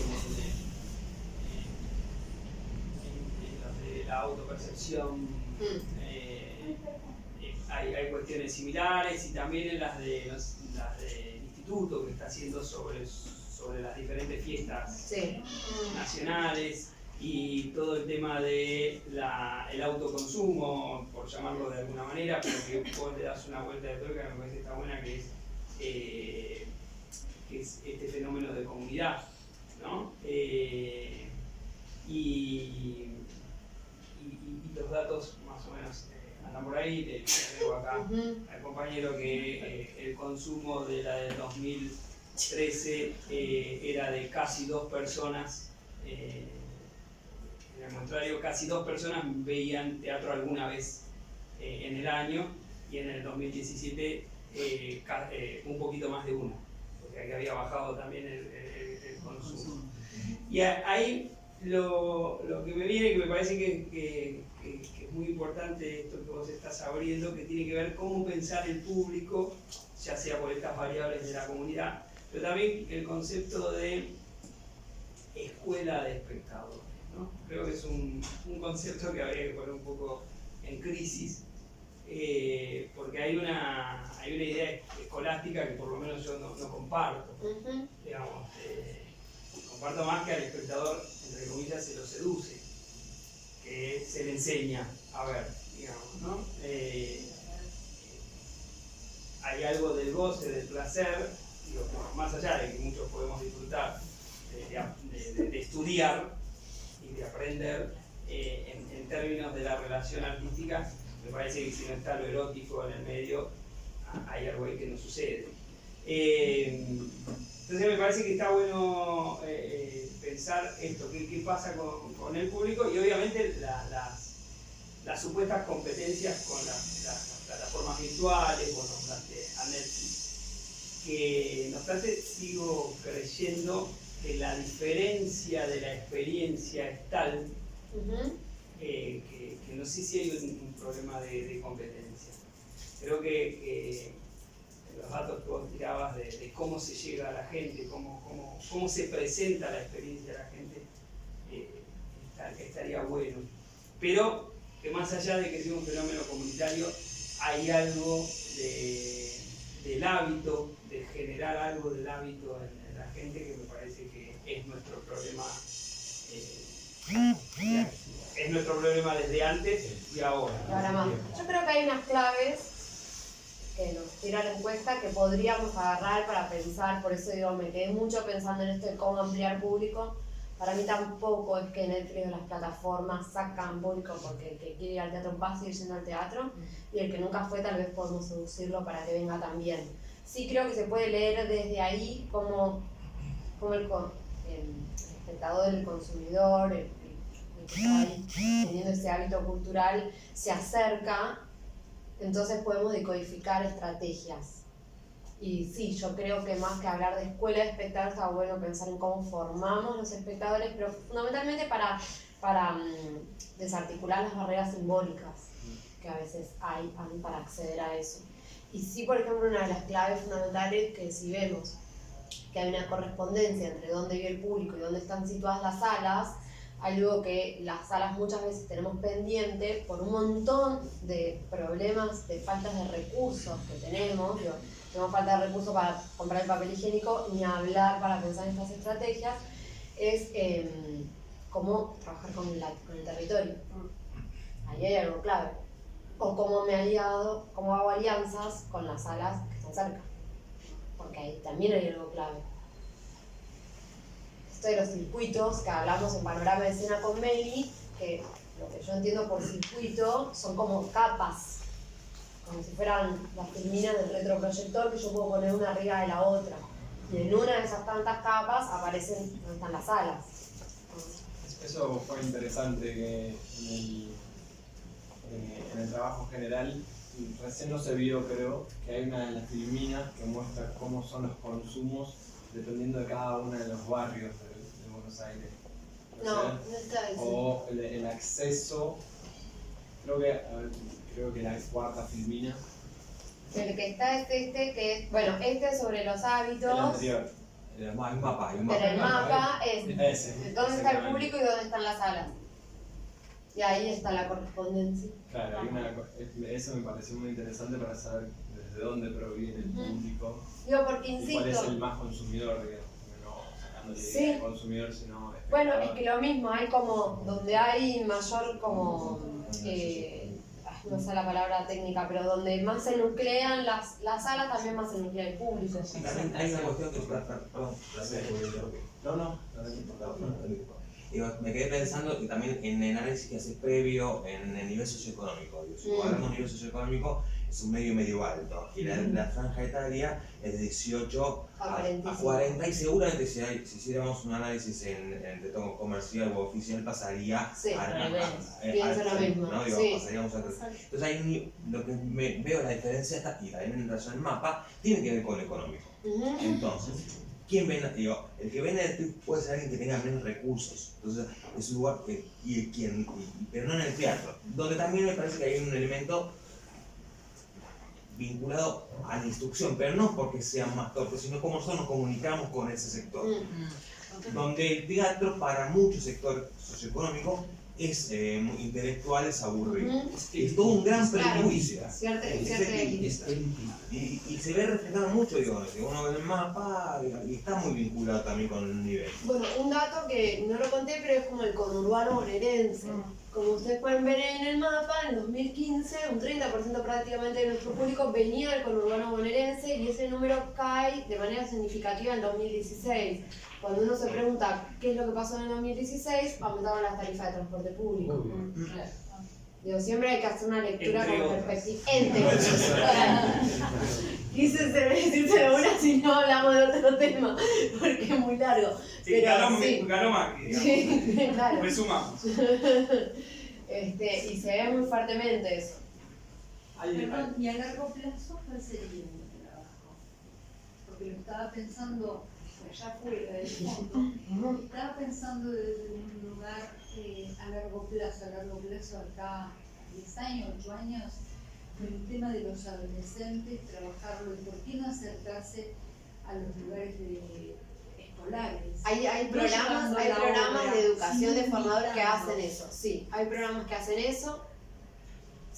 [SPEAKER 5] en la autopercepción hay cuestiones similares y también en las del instituto que está haciendo sobre las diferentes fiestas
[SPEAKER 1] sí.
[SPEAKER 5] nacionales y todo el tema de el autoconsumo, por llamarlo de alguna manera, pero que vos le das una vuelta de tuerca que me parece que está buena, que es este fenómeno de comunidad, ¿no? Y los datos más o menos andan por ahí. Le agrego acá al compañero que el consumo de la del 2013 era de casi 2 personas. En el muestrario, casi 2 personas veían teatro alguna vez en el año, y en el 2017 un poquito más de 1, porque aquí había bajado también el consumo. Y ahí lo que me viene, que me parece que es muy importante esto que vos estás abriendo, que tiene que ver cómo pensar el público, ya sea por estas variables de la comunidad, pero también el concepto de escuela de espectadores, ¿no? Creo que es un concepto que habría que poner un poco en crisis, porque hay una idea escolástica que por lo menos yo no comparto, digamos. Comparto más que al espectador, entre comillas, se lo seduce, que se le enseña a ver, digamos, ¿no? Hay algo del goce, del placer, digo, más allá de que muchos podemos disfrutar de estudiar y de aprender, en términos de la relación artística, me parece que si no está lo erótico en el medio, hay algo ahí que no sucede. Entonces me parece que está bueno pensar esto, qué pasa con el público, y obviamente las supuestas competencias con las plataformas virtuales, bueno, a Netflix, que no obstante sigo creyendo que la diferencia de la experiencia es tal que no sé si hay un problema de competencia. Creo que los datos que vos tirabas de cómo se llega a la gente, cómo se presenta la experiencia a la gente, estaría bueno. Pero que más allá de que sea un fenómeno comunitario, hay algo del hábito, de generar algo del hábito en la gente, que me parece que es nuestro problema. Es nuestro problema desde antes y ahora.
[SPEAKER 1] Y ahora más. Yo creo que hay unas claves que nos tira la encuesta que podríamos agarrar para pensar, por eso digo, me quedé mucho pensando en esto de cómo ampliar público. Para mí tampoco es que Netflix o las plataformas sacan público, porque el que quiere ir al teatro va a seguir yendo al teatro, y el que nunca fue tal vez podemos seducirlo para que venga también. Sí creo que se puede leer desde ahí cómo el espectador, el consumidor, el que está ahí teniendo ese hábito cultural, se acerca. Entonces podemos decodificar estrategias. Y sí, yo creo que más que hablar de escuela de espectadores, está bueno pensar en cómo formamos los espectadores, pero fundamentalmente para desarticular las barreras simbólicas que a veces hay para acceder a eso. Y sí, por ejemplo, una de las claves fundamentales que si vemos que hay una correspondencia entre dónde vive el público y dónde están situadas las salas, algo que las salas muchas veces tenemos pendiente por un montón de problemas, de faltas de recursos que tenemos. Tenemos falta de recursos para comprar el papel higiénico, ni hablar para pensar en estas estrategias, es cómo trabajar con el territorio. Ahí hay algo clave. o cómo cómo hago alianzas con las salas que están cerca. Porque ahí también hay algo clave. Esto de los circuitos que hablamos en Panorama de Escena con Meli, que lo que yo entiendo por circuito son como capas, como si fueran las filminas del retroproyector que yo puedo poner una arriba de la otra. Y en una de esas tantas capas aparecen donde están las salas.
[SPEAKER 6] Eso fue interesante que en el trabajo general, recién no se vio, creo, que hay una de las filminas que muestra cómo son los consumos dependiendo de cada uno de los barrios de Buenos Aires.
[SPEAKER 1] No está eso.
[SPEAKER 6] O el acceso, creo que la cuarta filmina.
[SPEAKER 1] El que está es que es, bueno, este es sobre los hábitos.
[SPEAKER 6] El anterior.
[SPEAKER 7] Hay un mapa,
[SPEAKER 1] Pero el mapa es
[SPEAKER 6] Ese.
[SPEAKER 1] dónde está el público y dónde están las salas. Y ahí está la correspondencia.
[SPEAKER 6] Claro, eso me pareció muy interesante para saber desde dónde proviene el público.
[SPEAKER 1] Digo, porque
[SPEAKER 6] Y cuál es el
[SPEAKER 1] insisto.
[SPEAKER 6] más consumidor, digamos, no sacándole
[SPEAKER 1] Sí.
[SPEAKER 6] idea al consumidor, sino
[SPEAKER 1] Bueno,
[SPEAKER 6] espectador.
[SPEAKER 1] es que lo mismo, hay como, donde hay mayor como, no sé la palabra técnica, pero donde más se nuclean las salas, también más se nuclea el público.
[SPEAKER 7] También hay una cuestión que, perdón, no importa. Digo, me quedé pensando y también en el análisis que haces previo en el nivel socioeconómico. Digo, si hablamos de nivel socioeconómico, es un medio alto. Y la franja etaria es de 18 a 40. Y seguramente si hiciéramos un análisis de tono comercial o oficial, pasaría
[SPEAKER 1] Pienso lo mismo.
[SPEAKER 7] ¿no? Digo,
[SPEAKER 1] Sí.
[SPEAKER 7] pasaríamos a entonces hay lo que veo la diferencia está, y también en relación al mapa, tiene que ver con lo económico. Entonces, ¿quién ven? Digo, el que ven el TIC puede ser alguien que tenga menos recursos. Entonces, es un lugar pero no en el teatro, donde también me parece que hay un elemento vinculado a la instrucción, pero no porque sean más torpes, sino cómo nosotros nos comunicamos con ese sector. Donde el teatro, para muchos sectores socioeconómicos, es intelectual, es aburrido. Es todo un gran prejuicio.
[SPEAKER 1] Cierta
[SPEAKER 7] Y se ve reflejado mucho, digo, que uno ve el mapa y está muy vinculado también con el nivel.
[SPEAKER 1] Bueno, un dato que no lo conté, pero es como el conurbano bonaerense. Como ustedes pueden ver en el mapa, en 2015 un 30% prácticamente de nuestro público venía del conurbano bonaerense y ese número cae de manera significativa en 2016. Cuando uno se pregunta qué es lo que pasó en el 2016, aumentaron las tarifas de transporte público. Digo, siempre hay que hacer una lectura
[SPEAKER 5] Entre
[SPEAKER 1] con
[SPEAKER 5] otras.
[SPEAKER 1] perspectiva. Entre otras. Quise decirte una si no hablamos de otro tema, porque es muy largo.
[SPEAKER 5] Sí,
[SPEAKER 1] Pero sí.
[SPEAKER 5] ganó Macri, digamos.
[SPEAKER 1] Sí, claro.
[SPEAKER 5] Resumamos.
[SPEAKER 1] Y se ve muy fuertemente eso.
[SPEAKER 8] Perdón, y a largo plazo, ¿cuál sería el trabajo? Porque lo estaba pensando, ya fuera del fondo, estaba pensando desde un lugar a largo plazo acá, 10 años, 8 años, con el tema de los adolescentes, trabajarlo, y por qué no acercarse a los lugares escolares.
[SPEAKER 1] Hay
[SPEAKER 8] No
[SPEAKER 1] programas
[SPEAKER 8] llevando la obra,
[SPEAKER 1] de educación de
[SPEAKER 8] sino
[SPEAKER 1] formadores que
[SPEAKER 8] invitando.
[SPEAKER 1] hacen eso. Sí, hay programas que hacen eso.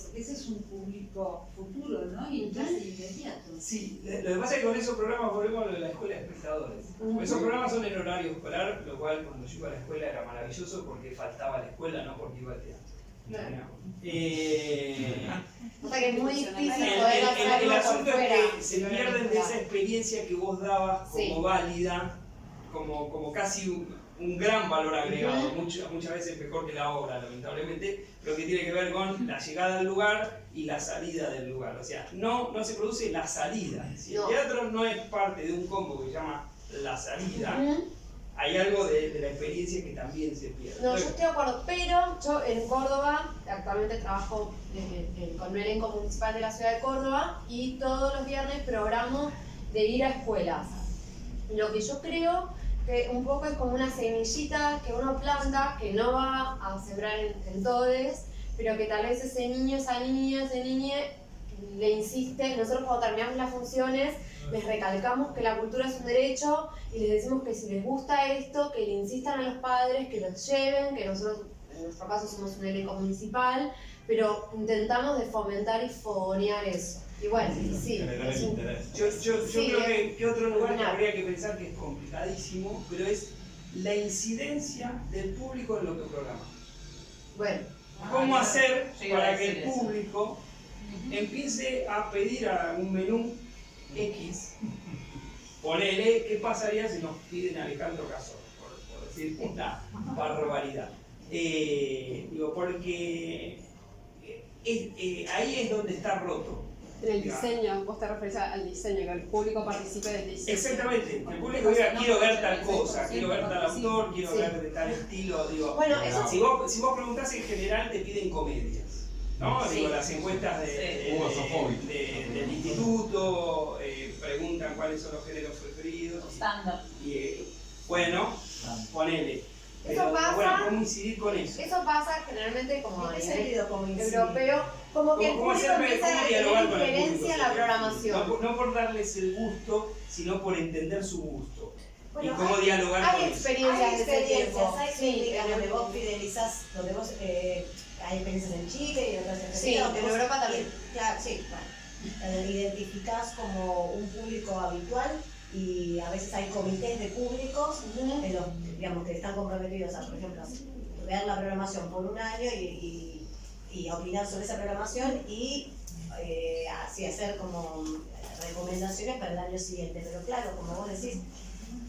[SPEAKER 8] Porque ese es un público futuro, ¿no? Y casi inmediato.
[SPEAKER 5] Sí, lo que pasa es que con esos programas volvemos a lo de la escuela de espectadores. Esos programas son en horario escolar, lo cual cuando yo iba a la escuela era maravilloso porque faltaba a la escuela, no porque iba al teatro.
[SPEAKER 8] Claro.
[SPEAKER 1] O sea que es muy difícil
[SPEAKER 5] El
[SPEAKER 1] poder hacer algo por
[SPEAKER 5] asunto
[SPEAKER 1] fuera.
[SPEAKER 5] es que se pierden de esa experiencia que vos dabas como
[SPEAKER 1] Sí.
[SPEAKER 5] válida, como casi un gran valor agregado, muchas veces mejor que la obra, lamentablemente, pero que tiene que ver con la llegada al lugar y la salida del lugar. O sea, no se produce la salida. Si el
[SPEAKER 1] No.
[SPEAKER 5] teatro no es parte de un combo que se llama la salida, hay algo de la experiencia que también se pierde.
[SPEAKER 1] No, yo estoy de acuerdo, pero yo en Córdoba, actualmente trabajo con un elenco municipal de la ciudad de Córdoba y todos los viernes programo de ir a escuelas. Lo que yo creo que un poco es como una semillita que uno planta, que no va a sembrar en todes, pero que tal vez ese niño, esa niña, le insiste. Nosotros cuando terminamos las funciones les recalcamos que la cultura es un derecho y les decimos que si les gusta esto, que le insistan a los padres, que los lleven, que nosotros en nuestro caso somos un elenco municipal, pero intentamos de fomentar y fogonear eso. Y bueno, sí,
[SPEAKER 6] Generar
[SPEAKER 1] es
[SPEAKER 6] el
[SPEAKER 1] un-
[SPEAKER 6] interés.
[SPEAKER 5] Yo
[SPEAKER 1] Sí,
[SPEAKER 5] creo que otro lugar que
[SPEAKER 1] Claro.
[SPEAKER 5] habría que pensar que es complicadísimo, pero es la incidencia del público en lo que programa.
[SPEAKER 1] bueno,
[SPEAKER 5] ¿Cómo hacer
[SPEAKER 3] Yo iba a
[SPEAKER 5] para que
[SPEAKER 3] decir
[SPEAKER 5] el
[SPEAKER 3] eso.
[SPEAKER 5] público empiece a pedir a un menú X? Ponele, ¿qué pasaría si nos piden a Alejandro Casor? Por decir una barbaridad. Digo, porque ahí es donde está roto.
[SPEAKER 9] En el diseño, vos te referís al diseño, que el público participe del diseño.
[SPEAKER 5] Exactamente, que el público diga, quiero ver tal cosa, quiero ver tal autor, quiero ver de tal estilo. Digo,
[SPEAKER 1] Bueno, eso
[SPEAKER 5] si vos preguntás en general te piden comedias, ¿no?
[SPEAKER 3] Sí.
[SPEAKER 5] Digo, las encuestas del instituto preguntan cuáles son los géneros preferidos.
[SPEAKER 3] Stand-up.
[SPEAKER 5] Bueno, ponele. Pero
[SPEAKER 1] Eso pasa.
[SPEAKER 5] bueno, ¿cómo incidir con eso?
[SPEAKER 1] Eso pasa generalmente como a
[SPEAKER 4] ¿En qué
[SPEAKER 1] nivel
[SPEAKER 4] sentido como incidir?
[SPEAKER 1] europeo, como que el
[SPEAKER 5] ¿Cómo
[SPEAKER 1] público empieza a
[SPEAKER 5] dialogar
[SPEAKER 1] tener
[SPEAKER 5] con el
[SPEAKER 1] injerencia
[SPEAKER 5] público?
[SPEAKER 1] en la programación.
[SPEAKER 5] No por darles el gusto, sino por entender su gusto.
[SPEAKER 4] Bueno,
[SPEAKER 5] y cómo dialogar con
[SPEAKER 1] Hay
[SPEAKER 5] eso.
[SPEAKER 1] experiencias
[SPEAKER 4] Hay
[SPEAKER 1] de ese
[SPEAKER 4] experiencias,
[SPEAKER 1] tiempo.
[SPEAKER 4] hay
[SPEAKER 1] Sí,
[SPEAKER 4] clínicas
[SPEAKER 1] en
[SPEAKER 4] donde
[SPEAKER 1] Europa.
[SPEAKER 4] vos fidelizás, donde vos hay experiencias en Chile y otras en
[SPEAKER 1] Sí,
[SPEAKER 4] donde
[SPEAKER 1] en
[SPEAKER 4] vos
[SPEAKER 1] Europa también.
[SPEAKER 4] Claro, sí, bueno, identificás como un público habitual y a veces hay comités de públicos de los, digamos, que están comprometidos a, por ejemplo, ver la programación por un año y opinar sobre esa programación y así hacer como recomendaciones para el año siguiente. Pero claro, como vos decís,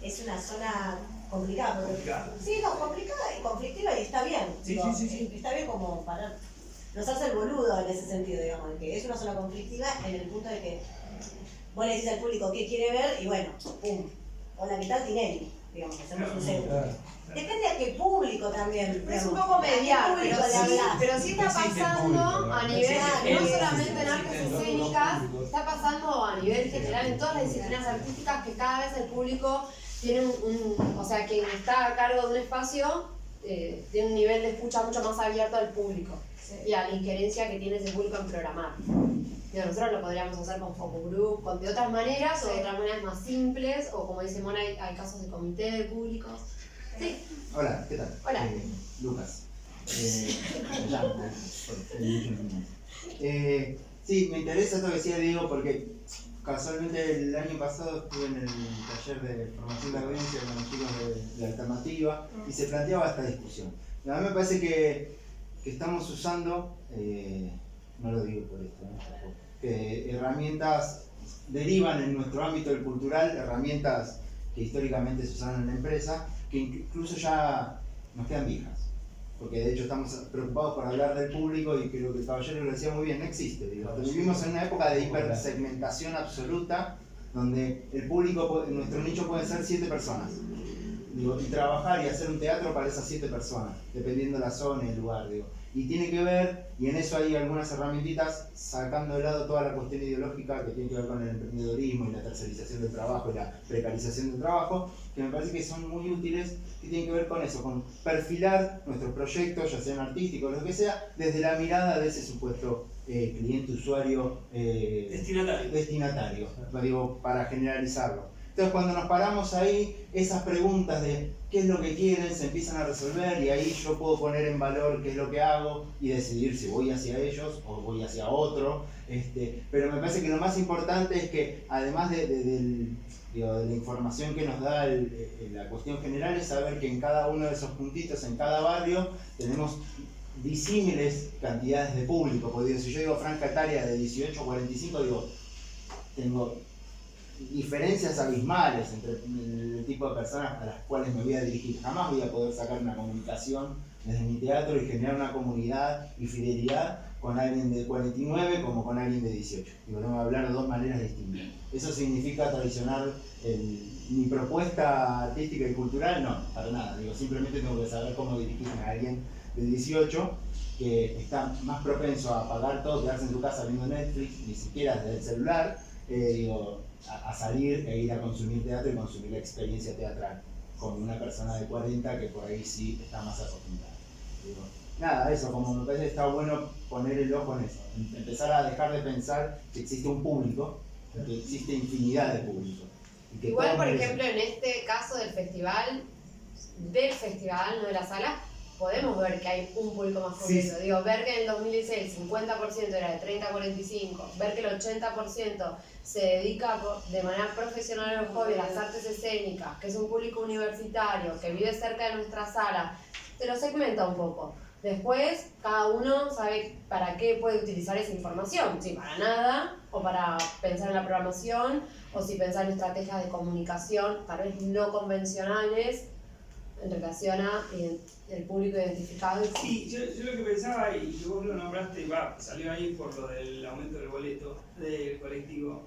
[SPEAKER 4] es una zona complicada.
[SPEAKER 5] Complicada.
[SPEAKER 4] Sí, no, complicada y conflictiva y está bien.
[SPEAKER 5] Sí,
[SPEAKER 4] Digo,
[SPEAKER 5] sí.
[SPEAKER 4] Está bien como para no hacerse el boludo en ese sentido, digamos, de que es una zona conflictiva en el punto de que vos le decís al público qué quiere ver y bueno, pum, hola, ¿qué tal Tinelli? Digamos, hacemos un centro. Depende a qué público también.
[SPEAKER 1] Pero es un
[SPEAKER 4] digamos,
[SPEAKER 1] poco
[SPEAKER 4] a qué
[SPEAKER 1] mediar,
[SPEAKER 4] público
[SPEAKER 1] pero
[SPEAKER 4] le
[SPEAKER 1] sí,
[SPEAKER 4] hablás.
[SPEAKER 1] pero sí está
[SPEAKER 2] Existe el
[SPEAKER 1] pasando
[SPEAKER 2] público,
[SPEAKER 1] a
[SPEAKER 2] ¿no?
[SPEAKER 1] nivel,
[SPEAKER 4] Existe,
[SPEAKER 1] no
[SPEAKER 4] existe,
[SPEAKER 1] solamente en
[SPEAKER 2] existe
[SPEAKER 1] artes
[SPEAKER 2] en todos los
[SPEAKER 1] escénicas,
[SPEAKER 2] públicos.
[SPEAKER 1] está pasando a nivel general en todas las disciplinas artísticas que cada vez el público tiene o sea, quien está a cargo de un espacio tiene un nivel de escucha mucho más abierto al público y a la injerencia que tiene ese público en programar. Digo, nosotros lo podríamos hacer con focus group, de otras maneras o de otras maneras más simples, o como dice Mona, hay casos de comité de públicos. Sí.
[SPEAKER 10] Hola, ¿qué tal?
[SPEAKER 1] Hola.
[SPEAKER 10] Lucas. Me llamo, sí, me interesa esto que decía Diego porque casualmente el año pasado estuve en el taller de formación de audiencia con los chicos de Alternativa y se planteaba esta discusión. A mí me parece que estamos usando, no lo digo por esto, ¿no? Que herramientas derivan en nuestro ámbito del cultural, herramientas que históricamente se usaron en la empresa, que incluso ya nos quedan viejas. Porque de hecho estamos preocupados por hablar del público y creo que el caballero lo decía muy bien, no existe. Digo. Vivimos en una época de hipersegmentación absoluta, donde el público, nuestro nicho puede ser 7 personas. Digo, y trabajar y hacer un teatro para esas 7 personas, dependiendo de la zona y el lugar. Digo. Y tiene que ver, y en eso hay algunas herramientitas, sacando de lado toda la cuestión ideológica que tiene que ver con el emprendedorismo y la tercerización del trabajo y la precarización del trabajo, que me parece que son muy útiles, que tienen que ver con eso, con perfilar nuestros proyectos, ya sean artísticos o lo que sea, desde la mirada de ese supuesto cliente, usuario, destinatario, digo, para generalizarlo. Entonces cuando nos paramos ahí, esas preguntas de qué es lo que quieren se empiezan a resolver y ahí yo puedo poner en valor qué es lo que hago y decidir si voy hacia ellos o voy hacia otro. Pero me parece que lo más importante es que además de la información que nos da la cuestión general es saber que en cada uno de esos puntitos, en cada barrio, tenemos disímiles cantidades de público. Porque si yo digo franja etaria de 18 a 45, digo, tengo diferencias abismales entre el tipo de personas a las cuales me voy a dirigir. Jamás voy a poder sacar una comunicación desde mi teatro y generar una comunidad y fidelidad con alguien de 49 como con alguien de 18. Digo, no voy a hablar de dos maneras distintas. ¿Eso significa traicionar mi propuesta artística y cultural? No, para nada. Digo, simplemente tengo que saber cómo dirigirme a alguien de 18 que está más propenso a apagar todo, quedarse en tu casa viendo Netflix, ni siquiera desde el celular, a salir e ir a consumir teatro y consumir la experiencia teatral, como una persona de 40 que por ahí sí está más acostumbrada. Nada, eso, como me parece que está bueno poner el ojo en eso, empezar a dejar de pensar que existe un público, que existe infinidad de públicos.
[SPEAKER 1] Igual, por ejemplo, en este caso del festival, no de la sala, podemos ver que hay un público más concreto. Sí. Digo, ver que en el 2016 el 50% era de 30 a 45, ver que el 80% se dedica de manera profesional al hobby, a las artes escénicas, que es un público universitario, que vive cerca de nuestra sala, te lo segmenta un poco. Después, cada uno sabe para qué puede utilizar esa información, si para nada, o para pensar en la programación, o si pensar en estrategias de comunicación, tal vez no convencionales, en relación a el público identificado.
[SPEAKER 5] Sí, yo lo que pensaba, y vos lo nombraste, salió ahí por lo del aumento del boleto del colectivo.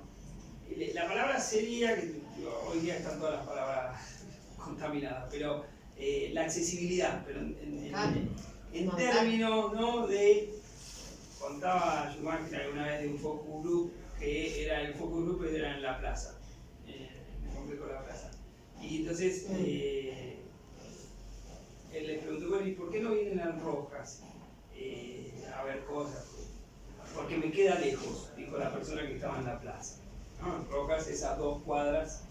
[SPEAKER 5] La palabra sería, que hoy día están todas las palabras contaminadas, pero la accesibilidad, pero en términos, ¿no? De, contaba Schumacher alguna vez de un focus group, que era el focus group era en la plaza, en el complejo de la plaza. Y entonces él les preguntó, bueno, ¿y por qué no vienen a Rojas a ver cosas? Porque me queda lejos, dijo la persona que estaba en la plaza. ¿No? En Rojas, esas 2 cuadras.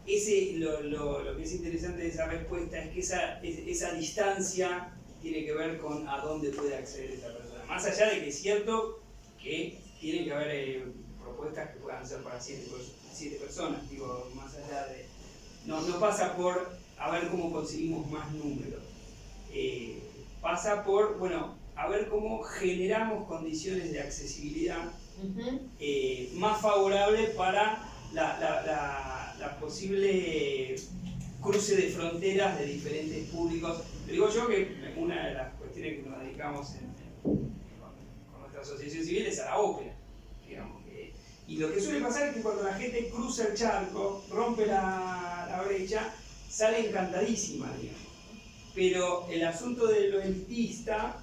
[SPEAKER 5] Lo que es interesante de esa respuesta es que esa distancia tiene que ver con a dónde puede acceder esa persona. Más allá de que es cierto que tiene que haber propuestas que puedan ser para 7 personas, digo, más allá de... No pasa por a ver cómo conseguimos más números. Pasa por, bueno, a ver cómo generamos condiciones de accesibilidad más favorables para la posible cruce de fronteras de diferentes públicos. Te digo yo que una de las cuestiones que nos dedicamos con nuestra asociación civil es a la ópera, digamos. Y lo que suele pasar es que cuando la gente cruza el charco, rompe la brecha, sale encantadísima, digamos. Pero el asunto de lo elitista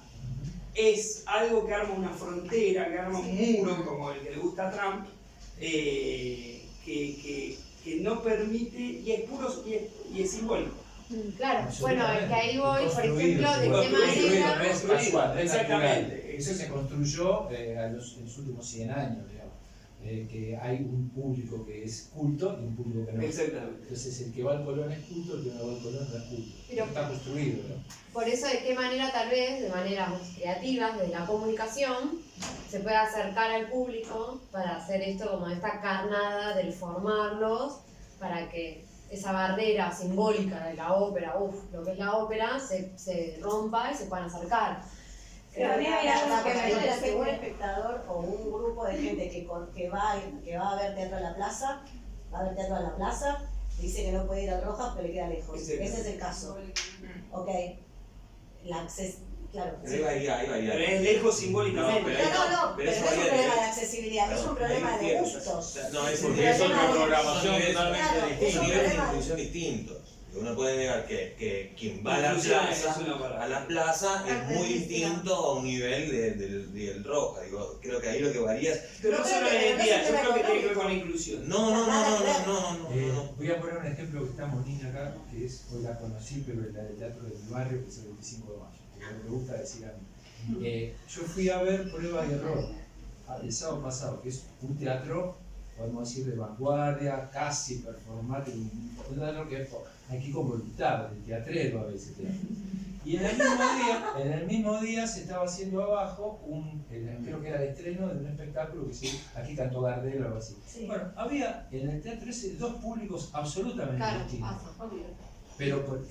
[SPEAKER 5] es algo que arma una frontera, que arma un muro, como el que le gusta a Trump, que no permite, y es puro y es simbólico.
[SPEAKER 1] Claro, bueno, es que ahí voy, por ejemplo, de qué manera...
[SPEAKER 2] No es casual,
[SPEAKER 5] exactamente.
[SPEAKER 2] Eso se construyó en los últimos 100 años, digamos. Que hay un público que es culto y un público que no.
[SPEAKER 5] Exactamente.
[SPEAKER 2] Entonces el que va al Colón es culto, el que no va al Colón no es culto.
[SPEAKER 1] Pero,
[SPEAKER 2] está construido, ¿no?
[SPEAKER 1] Por eso, de qué manera, tal vez, de maneras creativas, desde la comunicación, se puede acercar al público para hacer esto como esta carnada del formarlos, para que esa barrera simbólica de la ópera, lo que es la ópera, se rompa y se puedan acercar.
[SPEAKER 4] Pero la posibilidad de que un espectador o un grupo de gente que va a ver teatro en la plaza, dice que no puede ir a Rojas pero le queda lejos. Ese es el caso. Ok. Claro.
[SPEAKER 7] Pero ahí va.
[SPEAKER 5] Pero es lejos simbólicamente.
[SPEAKER 4] Pero no es un problema de accesibilidad, es un problema de gustos.
[SPEAKER 7] No, es porque
[SPEAKER 6] es otra programación totalmente
[SPEAKER 7] distinta. Son niveles de inclusión distintos. Uno puede negar que quien va a la plaza es muy distinto a un nivel del Roja. Digo, creo que ahí lo que varía es...
[SPEAKER 5] Pero no solo la identidad, yo creo que tiene que ver con la inclusión.
[SPEAKER 7] No.
[SPEAKER 2] Voy a poner un ejemplo que está Monina acá, que es, hoy la conocí, pero es la del Teatro del Barrio, que es el 25 de mayo, que me gusta decir a mí. Yo fui a ver Prueba y Error el sábado pasado, que es un teatro, podemos decir, de vanguardia, casi performático, un teatro que es aquí con voluntad, de teatrero a veces. Y en el mismo día se estaba haciendo abajo creo que era el estreno de un espectáculo que aquí cantó Gardel o algo así. Sí. Bueno, había en el teatro ese 2 públicos absolutamente distintos. Pero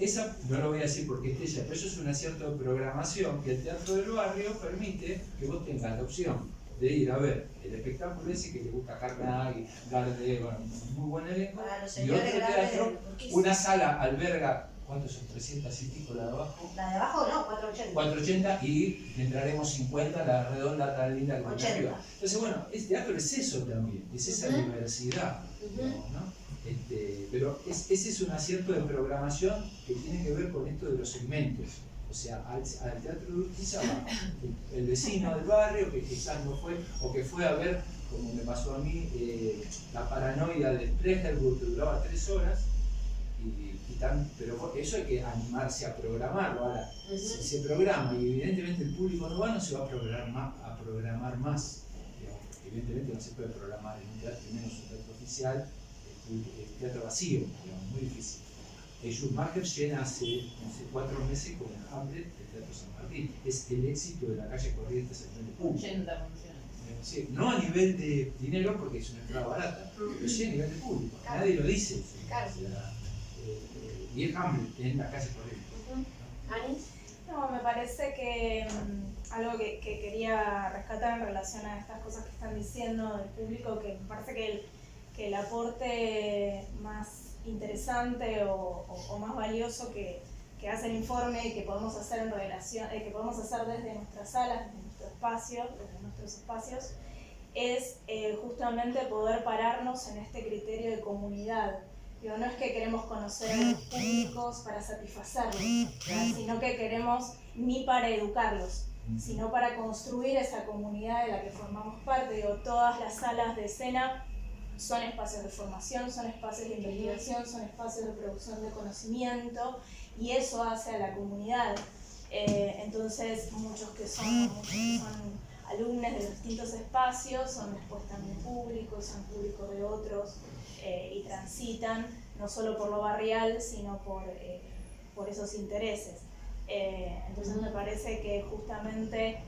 [SPEAKER 2] no lo voy a decir porque esté ella, pero eso es un acierto de programación que el Teatro del Barrio permite que vos tengas la opción de ir a ver el espectáculo ese que le gusta Carnaghi, Gardel, bueno, muy buen elenco, y otro teatro, una sala alberga, ¿cuántos son? 300 y pico la de abajo.
[SPEAKER 4] La de abajo no, 480.
[SPEAKER 2] 480 y entraremos 50, la redonda tan linda que está arriba. Entonces bueno, el teatro es eso también, es esa diversidad, digamos, ¿no? Pero ese es un acierto de programación que tiene que ver con esto de los segmentos. O sea, al Teatro de Urquiza va el vecino del barrio que quizás no fue, o que fue a ver, como me pasó a mí, la paranoia de Sprecherburg, que duraba 3 horas, pero eso hay que animarse a programarlo. Ahora, si se programa y evidentemente el público no va, no se va a programar más. Evidentemente no se puede programar en un teatro, menos un teatro oficial, el teatro vacío, digamos, muy difícil. Schumacher llena hace 4 meses con Hamlet el Teatro San Martín. Es el éxito de la calle Corrientes a nivel de público.
[SPEAKER 3] 80 funciones.
[SPEAKER 2] Sí, no a nivel de dinero porque es una entrada barata, pero sí a nivel de público. Claro. Nadie lo dice.
[SPEAKER 1] Claro.
[SPEAKER 2] Y es Hamlet en la calle Corrientes.
[SPEAKER 1] ¿Ani?
[SPEAKER 11] No, me parece que algo que quería rescatar en relación a estas cosas que están diciendo del público, que me parece que el aporte más interesante o más valioso que hace el informe y que podemos hacer en relación, que podemos hacer desde nuestras salas, desde nuestros espacios, es justamente poder pararnos en este criterio de comunidad. Digo, no es que queremos conocer a los públicos para satisfacerlos, sino que queremos ni para educarlos, sino para construir esa comunidad de la que formamos parte. Digo, todas las salas de escena son espacios de formación, son espacios de investigación, son espacios de producción de conocimiento, y eso hace a la comunidad. Entonces, muchos que son alumnos de los distintos espacios son después también públicos, son públicos de otros, y transitan no solo por lo barrial, sino por esos intereses. Entonces me parece que justamente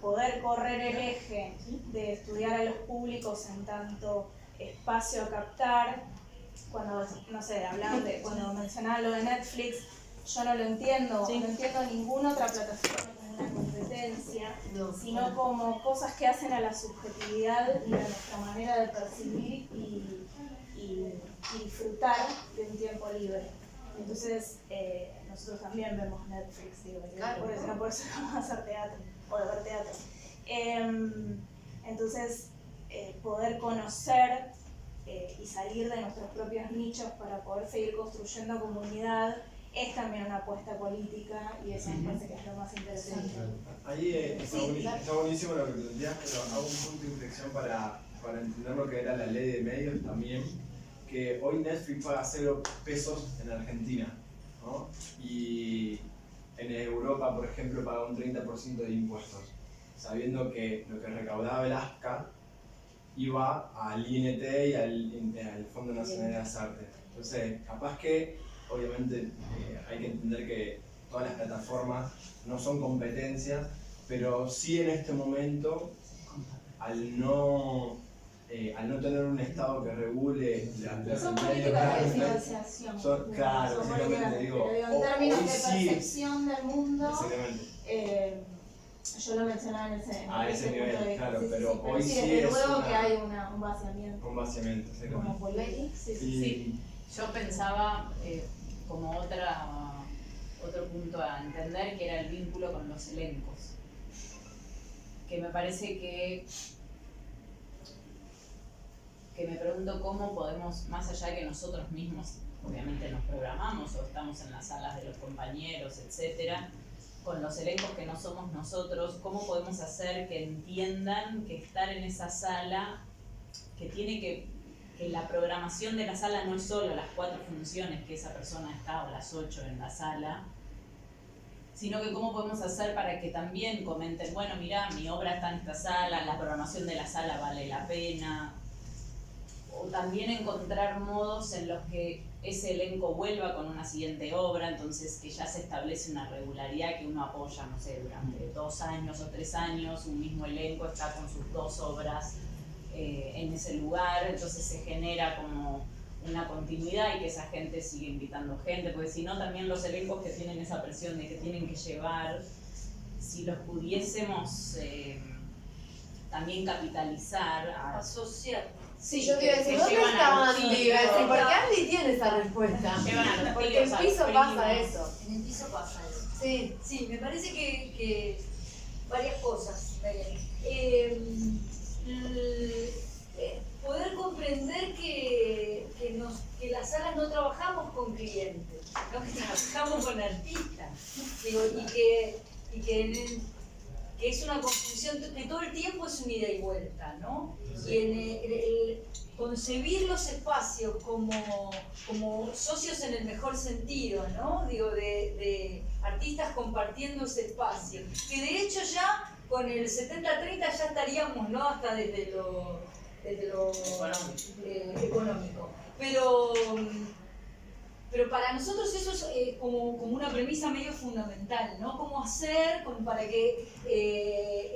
[SPEAKER 11] poder correr el eje de estudiar a los públicos en tanto espacio a captar, cuando, no sé, cuando mencionaba lo de Netflix, yo no lo entiendo, no entiendo ninguna otra plataforma como una competencia, sino como cosas que hacen a la subjetividad y a nuestra manera de percibir y disfrutar de un tiempo libre. Entonces, nosotros también vemos Netflix, digo, claro, por eso vamos a hacer teatro, o de ver teatro. Entonces, poder conocer y salir de nuestros propios nichos para poder seguir construyendo comunidad es también una apuesta política, y eso me parece que es lo más interesante.
[SPEAKER 6] Ahí está buenísimo lo que planteas, pero hago un punto de inflexión para entender lo que era la ley de medios también, que hoy Netflix paga 0 pesos en Argentina, ¿no? Y en Europa, por ejemplo, paga un 30% de impuestos, sabiendo que lo que recaudaba el ASCA iba al INT y al Fondo Nacional de las Artes. Entonces, capaz que, obviamente, hay que entender que todas las plataformas no son competencias, pero sí en este momento, al no tener un Estado que regule
[SPEAKER 11] son políticas de financiación.
[SPEAKER 6] Claro, básicamente digo,
[SPEAKER 11] en términos de percepción del mundo, yo lo mencionaba en ese
[SPEAKER 6] nivel,
[SPEAKER 11] punto de vista.
[SPEAKER 6] claro, pero hoy sí
[SPEAKER 11] desde
[SPEAKER 6] es
[SPEAKER 11] luego que hay un vaciamiento.
[SPEAKER 6] Un vaciamiento,
[SPEAKER 11] como política.
[SPEAKER 3] Sí. Yo pensaba como otro punto a entender, que era el vínculo con los elencos, que me parece que me pregunto cómo podemos, más allá de que nosotros mismos obviamente nos programamos o estamos en las salas de los compañeros, etcétera, con los elencos que no somos nosotros, cómo podemos hacer que entiendan que estar en esa sala, que la programación de la sala no es solo las 4 funciones que esa persona está, o las 8 en la sala, sino que cómo podemos hacer para que también comenten, bueno, mirá, mi obra está en esta sala, la programación de la sala vale la pena, o también encontrar modos en los que ese elenco vuelva con una siguiente obra, entonces que ya se establece una regularidad que uno apoya, no sé, durante 2 años o 3 años, un mismo elenco está con sus 2 obras en ese lugar, entonces se genera como una continuidad y que esa gente sigue invitando gente, porque si no también los elencos que tienen esa presión de que tienen que llevar, si los pudiésemos también capitalizar,
[SPEAKER 8] asociar.
[SPEAKER 1] Sí, yo te iba a decir, ¿dónde está Andy? Porque Andy tiene esa respuesta. Porque en el piso pasa eso.
[SPEAKER 8] En el piso pasa eso.
[SPEAKER 1] Sí.
[SPEAKER 8] Sí, me parece que varias cosas. Poder comprender que las salas no trabajamos con clientes, no, que trabajamos con artistas. Digo, y que es una confusión, que todo el tiempo es un ida y vuelta, ¿no? Y el concebir los espacios como socios en el mejor sentido, ¿no? Digo, de artistas compartiendo ese espacio. Que de hecho ya con el 70-30 ya estaríamos, ¿no? Hasta desde lo económico. Pero para nosotros eso es como una premisa medio fundamental, ¿no? Cómo hacer como para que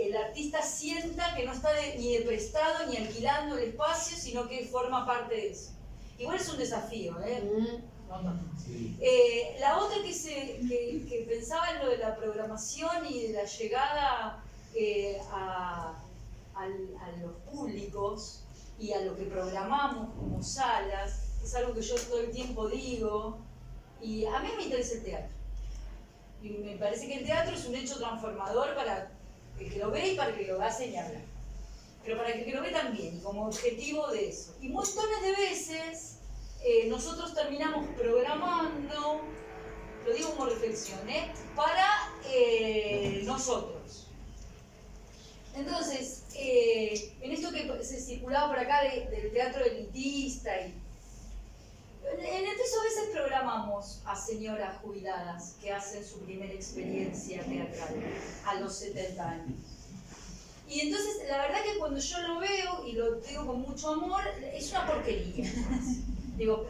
[SPEAKER 8] el artista sienta que no está ni de prestado ni alquilando el espacio, sino que forma parte de eso. Igual es un desafío,
[SPEAKER 3] no tanto.
[SPEAKER 2] Sí.
[SPEAKER 8] La otra que pensaba en lo de la programación y de la llegada a los públicos y a lo que programamos como salas, es algo que yo todo el tiempo digo, y a mí me interesa el teatro. Y me parece que el teatro es un hecho transformador para el que lo ve y para el que lo hace y habla. Pero para el que lo ve también, y como objetivo de eso. Y montones de veces nosotros terminamos programando, lo digo como reflexión, para nosotros. Entonces, en esto que se circulaba por acá del teatro elitista, en eso a veces programamos a señoras jubiladas que hacen su primera experiencia teatral a los 70 años. Y entonces, la verdad que cuando yo lo veo, y lo digo con mucho amor, es una porquería. Digo,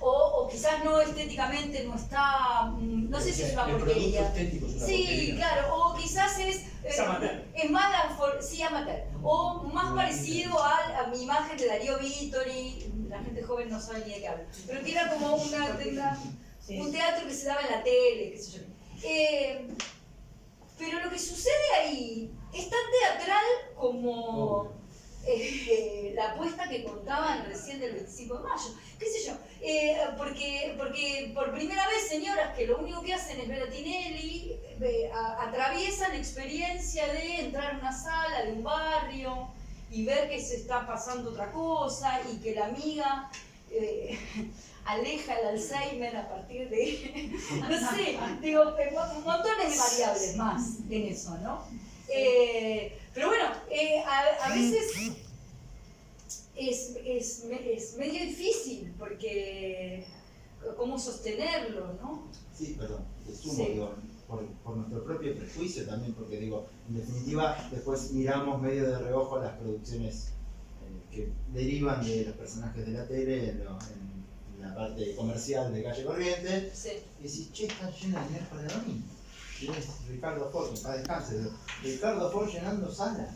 [SPEAKER 8] o quizás no estéticamente, no está, no sé si es una porquería.
[SPEAKER 2] El producto estético es una porquería.
[SPEAKER 8] Claro, o quizás es más amateur, o más parecido a mi imagen de Darío Vittori, la gente joven no sabe ni de qué hablo, pero que era como un teatro que se daba en la tele, qué sé yo. Pero lo que sucede ahí es tan teatral como la apuesta que contaban recién del 25 de mayo, qué sé yo, porque por primera vez señoras que lo único que hacen es ver a Tinelli, atraviesan la experiencia de entrar a una sala de un barrio y ver que se está pasando otra cosa y que la amiga aleja el Alzheimer a partir de, no sé, digo, montones de variables más en eso, ¿no? Pero bueno, a veces es medio difícil porque cómo sostenerlo, ¿no?
[SPEAKER 10] Sí, perdón, te sumo,
[SPEAKER 8] Sí.
[SPEAKER 10] digo, por nuestro propio prejuicio también, porque digo, en definitiva, después miramos medio de reojo las producciones que derivan de los personajes de la tele en la parte comercial de Calle Corrientes,
[SPEAKER 8] Sí.
[SPEAKER 10] y decís, che, está llena de miércoles de domingo. Y es Ricardo Ford, que para descanse, Ricardo Ford llenando salas.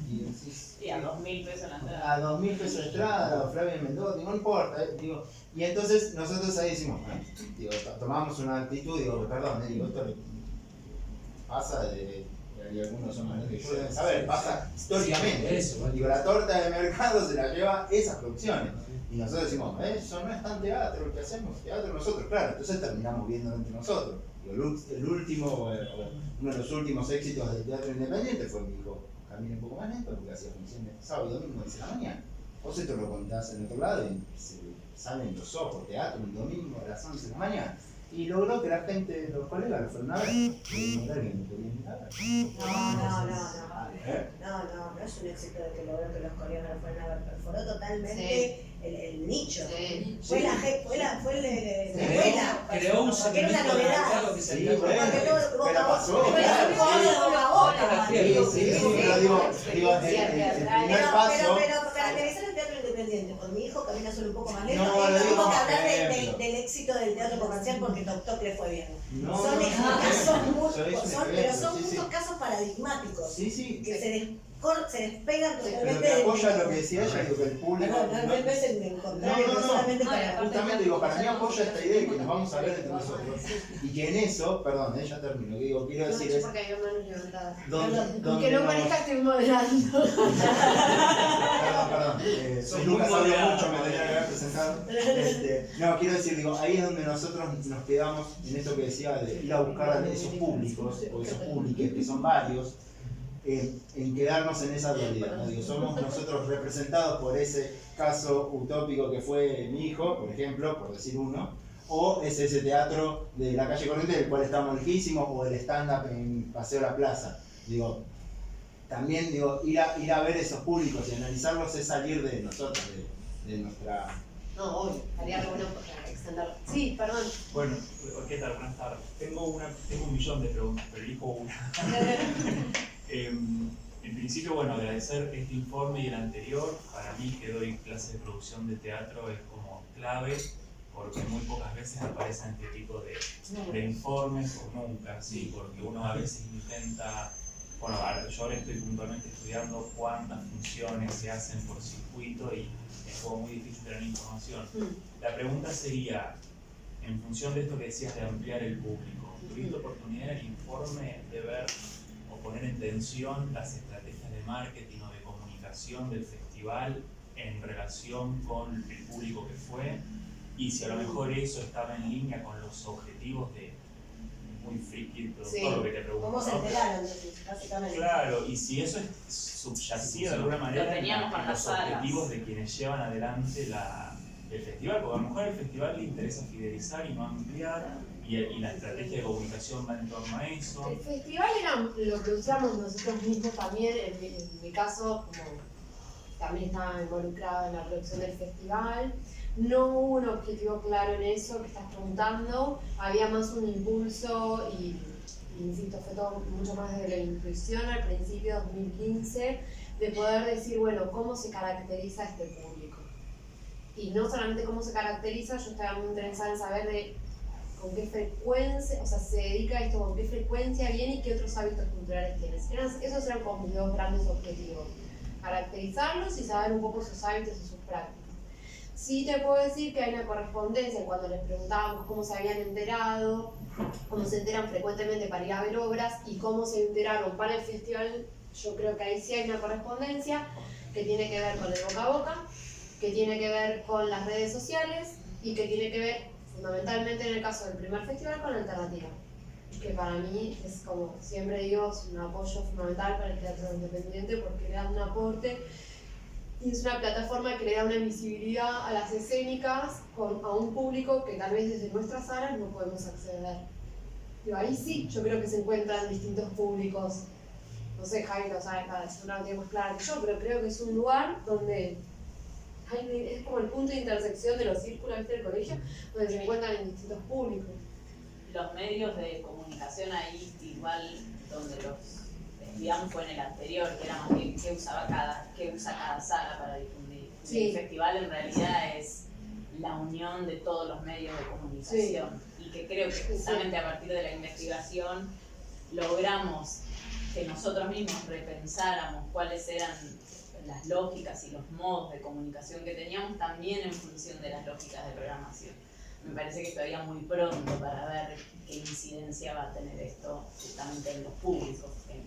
[SPEAKER 10] Y decís,
[SPEAKER 3] Y a 2.000 pesos la entrada.
[SPEAKER 10] a 2.000 pesos de entrada, o Flavio Mendoza, no importa, digo, y entonces nosotros ahí decimos, bueno, digo, tomamos una actitud, digo, perdón, digo, esto pasa y algunos son más que yo deben saber, pasa históricamente.
[SPEAKER 2] Eso, vale.
[SPEAKER 10] Digo, la torta de mercado se la lleva esas producciones. Y nosotros decimos, eso no es tan teatro lo que hacemos, teatro nosotros, claro, entonces terminamos viendo entre nosotros. Digo, el último, uno de los últimos éxitos del teatro independiente fue mi hijo Camina un poco más lento porque hacía funciones sábado y domingo 10 de la mañana. Vos esto lo contás en otro lado y se salen los ojos, teatro un domingo a las 11 de la mañana. Y logró que la gente, los colegas, lo fueron a ver. Y no querían invitar.
[SPEAKER 4] No es un éxito de que logró que los colegas lo fueran a ver, perforó totalmente el nicho.
[SPEAKER 1] Sí.
[SPEAKER 4] Fue la escuela,
[SPEAKER 5] Creó un
[SPEAKER 4] porque era una
[SPEAKER 5] segmento de
[SPEAKER 4] novedad.
[SPEAKER 5] mercado que se
[SPEAKER 10] Sí,
[SPEAKER 5] había
[SPEAKER 10] bueno,
[SPEAKER 4] Porque
[SPEAKER 10] pasó,
[SPEAKER 4] fue
[SPEAKER 10] claro,
[SPEAKER 4] boca a boca.
[SPEAKER 10] Sí, pero digo, el primer paso.
[SPEAKER 4] Pero caracterizar el teatro independiente, con mi hijo camina solo un poco más lento,
[SPEAKER 10] No,
[SPEAKER 4] es
[SPEAKER 10] lo
[SPEAKER 4] lo
[SPEAKER 10] digo
[SPEAKER 4] mismo que
[SPEAKER 10] como
[SPEAKER 4] hablar
[SPEAKER 10] ejemplo.
[SPEAKER 4] del éxito del teatro comercial porque Toc Toc le fue bien.
[SPEAKER 10] No,
[SPEAKER 4] Son
[SPEAKER 10] no,
[SPEAKER 4] casos muy,
[SPEAKER 10] eso es un
[SPEAKER 4] pero
[SPEAKER 10] ejemplo,
[SPEAKER 4] son
[SPEAKER 10] sí, sí.
[SPEAKER 4] muchos casos paradigmáticos
[SPEAKER 10] Sí, sí.
[SPEAKER 4] que se despegan
[SPEAKER 10] Pero
[SPEAKER 4] totalmente
[SPEAKER 10] que
[SPEAKER 4] del
[SPEAKER 10] apoya lo que decía ella, digo que el público.
[SPEAKER 4] no es el contrario,
[SPEAKER 10] No, no, no.
[SPEAKER 4] solamente
[SPEAKER 3] No, y
[SPEAKER 4] para
[SPEAKER 3] aparte
[SPEAKER 10] Justamente digo, para mí apoya esta idea de que nos vamos a ver entre nosotros. Y que en eso, perdón, ya termino, que digo, quiero decir es.
[SPEAKER 1] porque hay manos levantadas.
[SPEAKER 10] Donde
[SPEAKER 1] Aunque no
[SPEAKER 10] nos-
[SPEAKER 1] parezca, estoy moderando.
[SPEAKER 10] Perdón,
[SPEAKER 6] Sos
[SPEAKER 10] Lucas
[SPEAKER 6] muy
[SPEAKER 10] habló
[SPEAKER 6] moderado.
[SPEAKER 10] mucho, me tenía que haber presentado. No, quiero decir, digo, ahí es donde nosotros nos quedamos en esto que decía de ir a buscar a esos públicos, o esos públicos que son varios, en quedarnos en esa realidad. ¿No? Digo, somos nosotros representados por ese caso utópico que fue mi hijo, por ejemplo, por decir uno, o es ese teatro de la calle Corrientes del cual estamos lejísimos, o el stand-up en Paseo La Plaza. Digo, también digo, ir a ver esos públicos y analizarlos es salir de nosotros, de nuestra...
[SPEAKER 1] No, obvio, estaría re bueno para extenderlo. Sí, perdón.
[SPEAKER 12] Bueno, ¿qué tal? Buenas tardes. Tengo un millón de preguntas, pero elijo una. En principio, bueno, agradecer este informe y el anterior. Para mí, que doy clases de producción de teatro, es como clave, porque muy pocas veces aparecen este tipo de informes, o nunca, ¿sí? Porque uno a veces intenta, bueno, yo ahora estoy puntualmente estudiando cuántas funciones se hacen por circuito y es como muy difícil tener información. La pregunta sería, en función de esto que decías de ampliar el público, ¿tuviste oportunidad en el informe de ver o poner en tensión las estrategias de marketing o de comunicación del festival en relación con el público que fue? Y si a lo mejor eso estaba en línea con los objetivos de muy friki, todo lo que te pregunto.
[SPEAKER 4] ¿Cómo se enteraron? Básicamente.
[SPEAKER 12] Claro, y si eso es subyacía de alguna manera en los objetivos de quienes llevan adelante el festival, porque a lo mejor al festival le interesa fidelizar y no ampliar, y la estrategia de comunicación va en torno a eso.
[SPEAKER 1] El festival lo que usamos nosotros mismos también, en mi caso, como también estaba involucrada en la producción del festival. No hubo un objetivo claro en eso que estás preguntando, había más un impulso y insisto, fue todo mucho más de la intuición al principio de 2015, de poder decir, bueno, ¿cómo se caracteriza este público? Y no solamente cómo se caracteriza, yo estaba muy interesada en saber de con qué frecuencia, o sea, se dedica a esto, con qué frecuencia viene y qué otros hábitos culturales tienes. Esos eran como mis dos grandes objetivos, caracterizarlos y saber un poco sus hábitos y sus prácticas. Sí te puedo decir que hay una correspondencia cuando les preguntábamos cómo se habían enterado, cómo se enteran frecuentemente para ir a ver obras y cómo se enteraron para el festival. Yo creo que ahí sí hay una correspondencia que tiene que ver con el boca a boca, que tiene que ver con las redes sociales y que tiene que ver fundamentalmente en el caso del primer festival con la alternativa, que para mí es, como siempre digo, es un apoyo fundamental para el teatro independiente porque le da un aporte y es una plataforma que le da una visibilidad a las escénicas a un público que tal vez desde nuestras salas no podemos acceder. Pero ahí sí, yo creo que se encuentran distintos públicos. No sé, Javi lo sabe, es una tiene más clara que yo, pero creo que es un lugar donde es como el punto de intersección de los círculos del colegio, donde se encuentran en distintos públicos.
[SPEAKER 3] Los medios de comunicación ahí, igual donde los estudiamos fue en el anterior, que era más bien qué usa cada sala para difundir. Sí. El festival en realidad es la unión de todos los medios de comunicación, sí. Y que creo que justamente a partir de la investigación logramos que nosotros mismos repensáramos cuáles eran las lógicas y los modos de comunicación que teníamos también en función de las lógicas de programación. Me parece que es todavía muy pronto para ver qué incidencia va a tener esto justamente en los públicos, que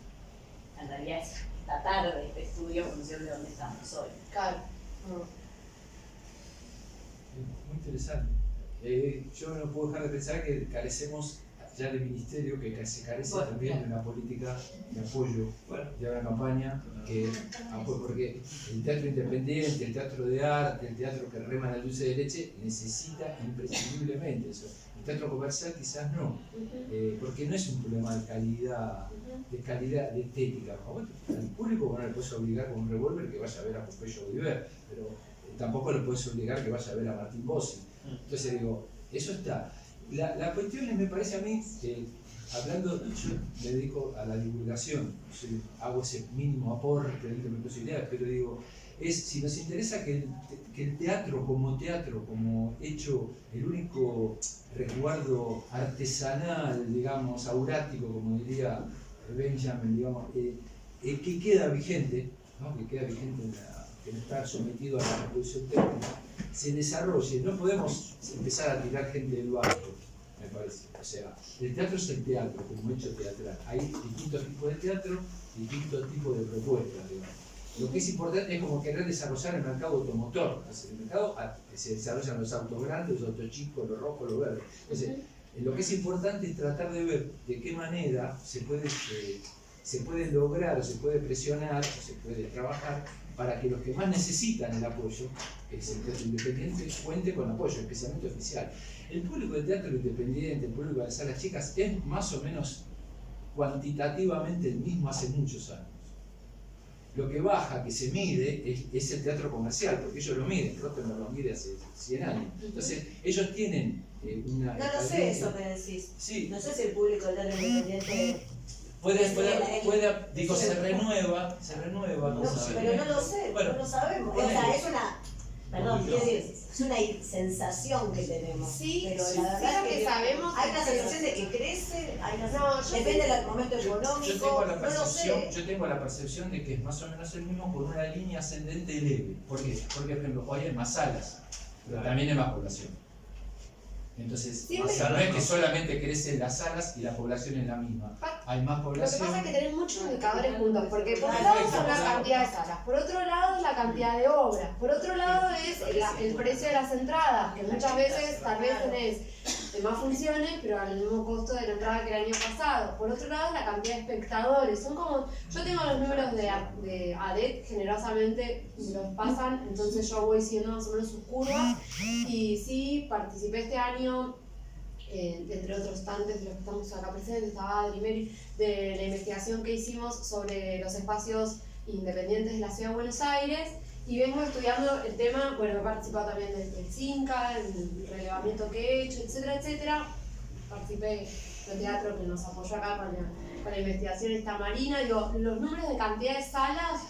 [SPEAKER 3] en realidad es tratar de este estudio en función de dónde estamos hoy.
[SPEAKER 1] Claro.
[SPEAKER 2] Muy interesante. Yo no puedo dejar de pensar que carecemos ya del ministerio, que se carece también de una política de apoyo, de una campaña porque el teatro independiente, el teatro de arte, el teatro que rema en el dulce de leche necesita imprescindiblemente eso. El teatro comercial quizás no, porque no es un problema de calidad, de estética. Al público no le puedes obligar con un revólver que vaya a ver a Pompeyo Oliver, pero tampoco le puedes obligar que vaya a ver a Martín Bossi. Entonces digo, eso está. La cuestión es, me parece a mí, hablando, yo me dedico a la divulgación, hago ese mínimo aporte de mis posibilidades, pero digo, si nos interesa que el teatro, como hecho, el único resguardo artesanal, digamos, aurático, como diría Benjamin, digamos, que queda vigente, ¿no? Que queda vigente que no está sometido a la reproducción técnica, se desarrolle. No podemos empezar a tirar gente del barco, me parece. O sea, el teatro es el teatro, como hecho teatral. Hay distintos tipos de teatro, distintos tipos de propuestas, digamos. Lo que es importante es como querer desarrollar el mercado automotor. Entonces, el mercado se desarrollan los autos grandes, los autos chicos, los rojos, los verdes. Entonces, lo que es importante es tratar de ver de qué manera se puede lograr, o se puede presionar, o se puede trabajar para que los que más necesitan el apoyo, que es el teatro independiente, cuente con apoyo, especialmente oficial. El público del teatro independiente, el público de las salas chicas, es más o menos cuantitativamente el mismo hace muchos años. Lo que baja, que se mide, es el teatro comercial, porque ellos lo miden, Rottenberg lo mide hace 100 años. Entonces, ellos tienen una...
[SPEAKER 4] No lo sé eso que decís.
[SPEAKER 2] Sí.
[SPEAKER 4] No sé si el público del teatro independiente...
[SPEAKER 2] Digo, se renueva,
[SPEAKER 4] no, pero no lo sé, bueno, no lo sabemos. O sea, es una, perdón, quiero decir, es una sensación que tenemos.
[SPEAKER 1] Sí,
[SPEAKER 4] pero
[SPEAKER 1] sí,
[SPEAKER 4] la verdad
[SPEAKER 1] es que sabemos.
[SPEAKER 4] Hay una sensación de que crece, depende del momento económico.
[SPEAKER 2] Yo tengo la percepción de que es más o menos el mismo con una línea ascendente leve. ¿Por qué? Porque, por ejemplo, hoy hay más salas, pero también hay más población. Entonces,
[SPEAKER 1] Siempre-
[SPEAKER 2] o sea, no es que solamente crecen las salas y la población es la misma. Hay más
[SPEAKER 1] Lo que
[SPEAKER 2] población.
[SPEAKER 1] pasa es que tenés muchos indicadores juntos, porque por un lado son la cantidad de salas, por otro lado es la cantidad de obras, por otro lado es el precio de las entradas, que muchas veces tal vez tenés más funciones, pero al mismo costo de la entrada que el año pasado. Por otro lado, la cantidad de espectadores. Son como, yo tengo los números de ADET, generosamente me los pasan, entonces yo voy siguiendo más o menos sus curvas. Y sí, participé este año, entre otros tantos de los que estamos acá presentes, estaba Adri Meri, de la investigación que hicimos sobre los espacios independientes de la Ciudad de Buenos Aires. Y vengo estudiando el tema, bueno, he participado también del CINCA, el relevamiento que he hecho, etcétera, etcétera. Participé del teatro que nos apoyó acá con la investigación esta Marina. Digo, los números de cantidad de salas,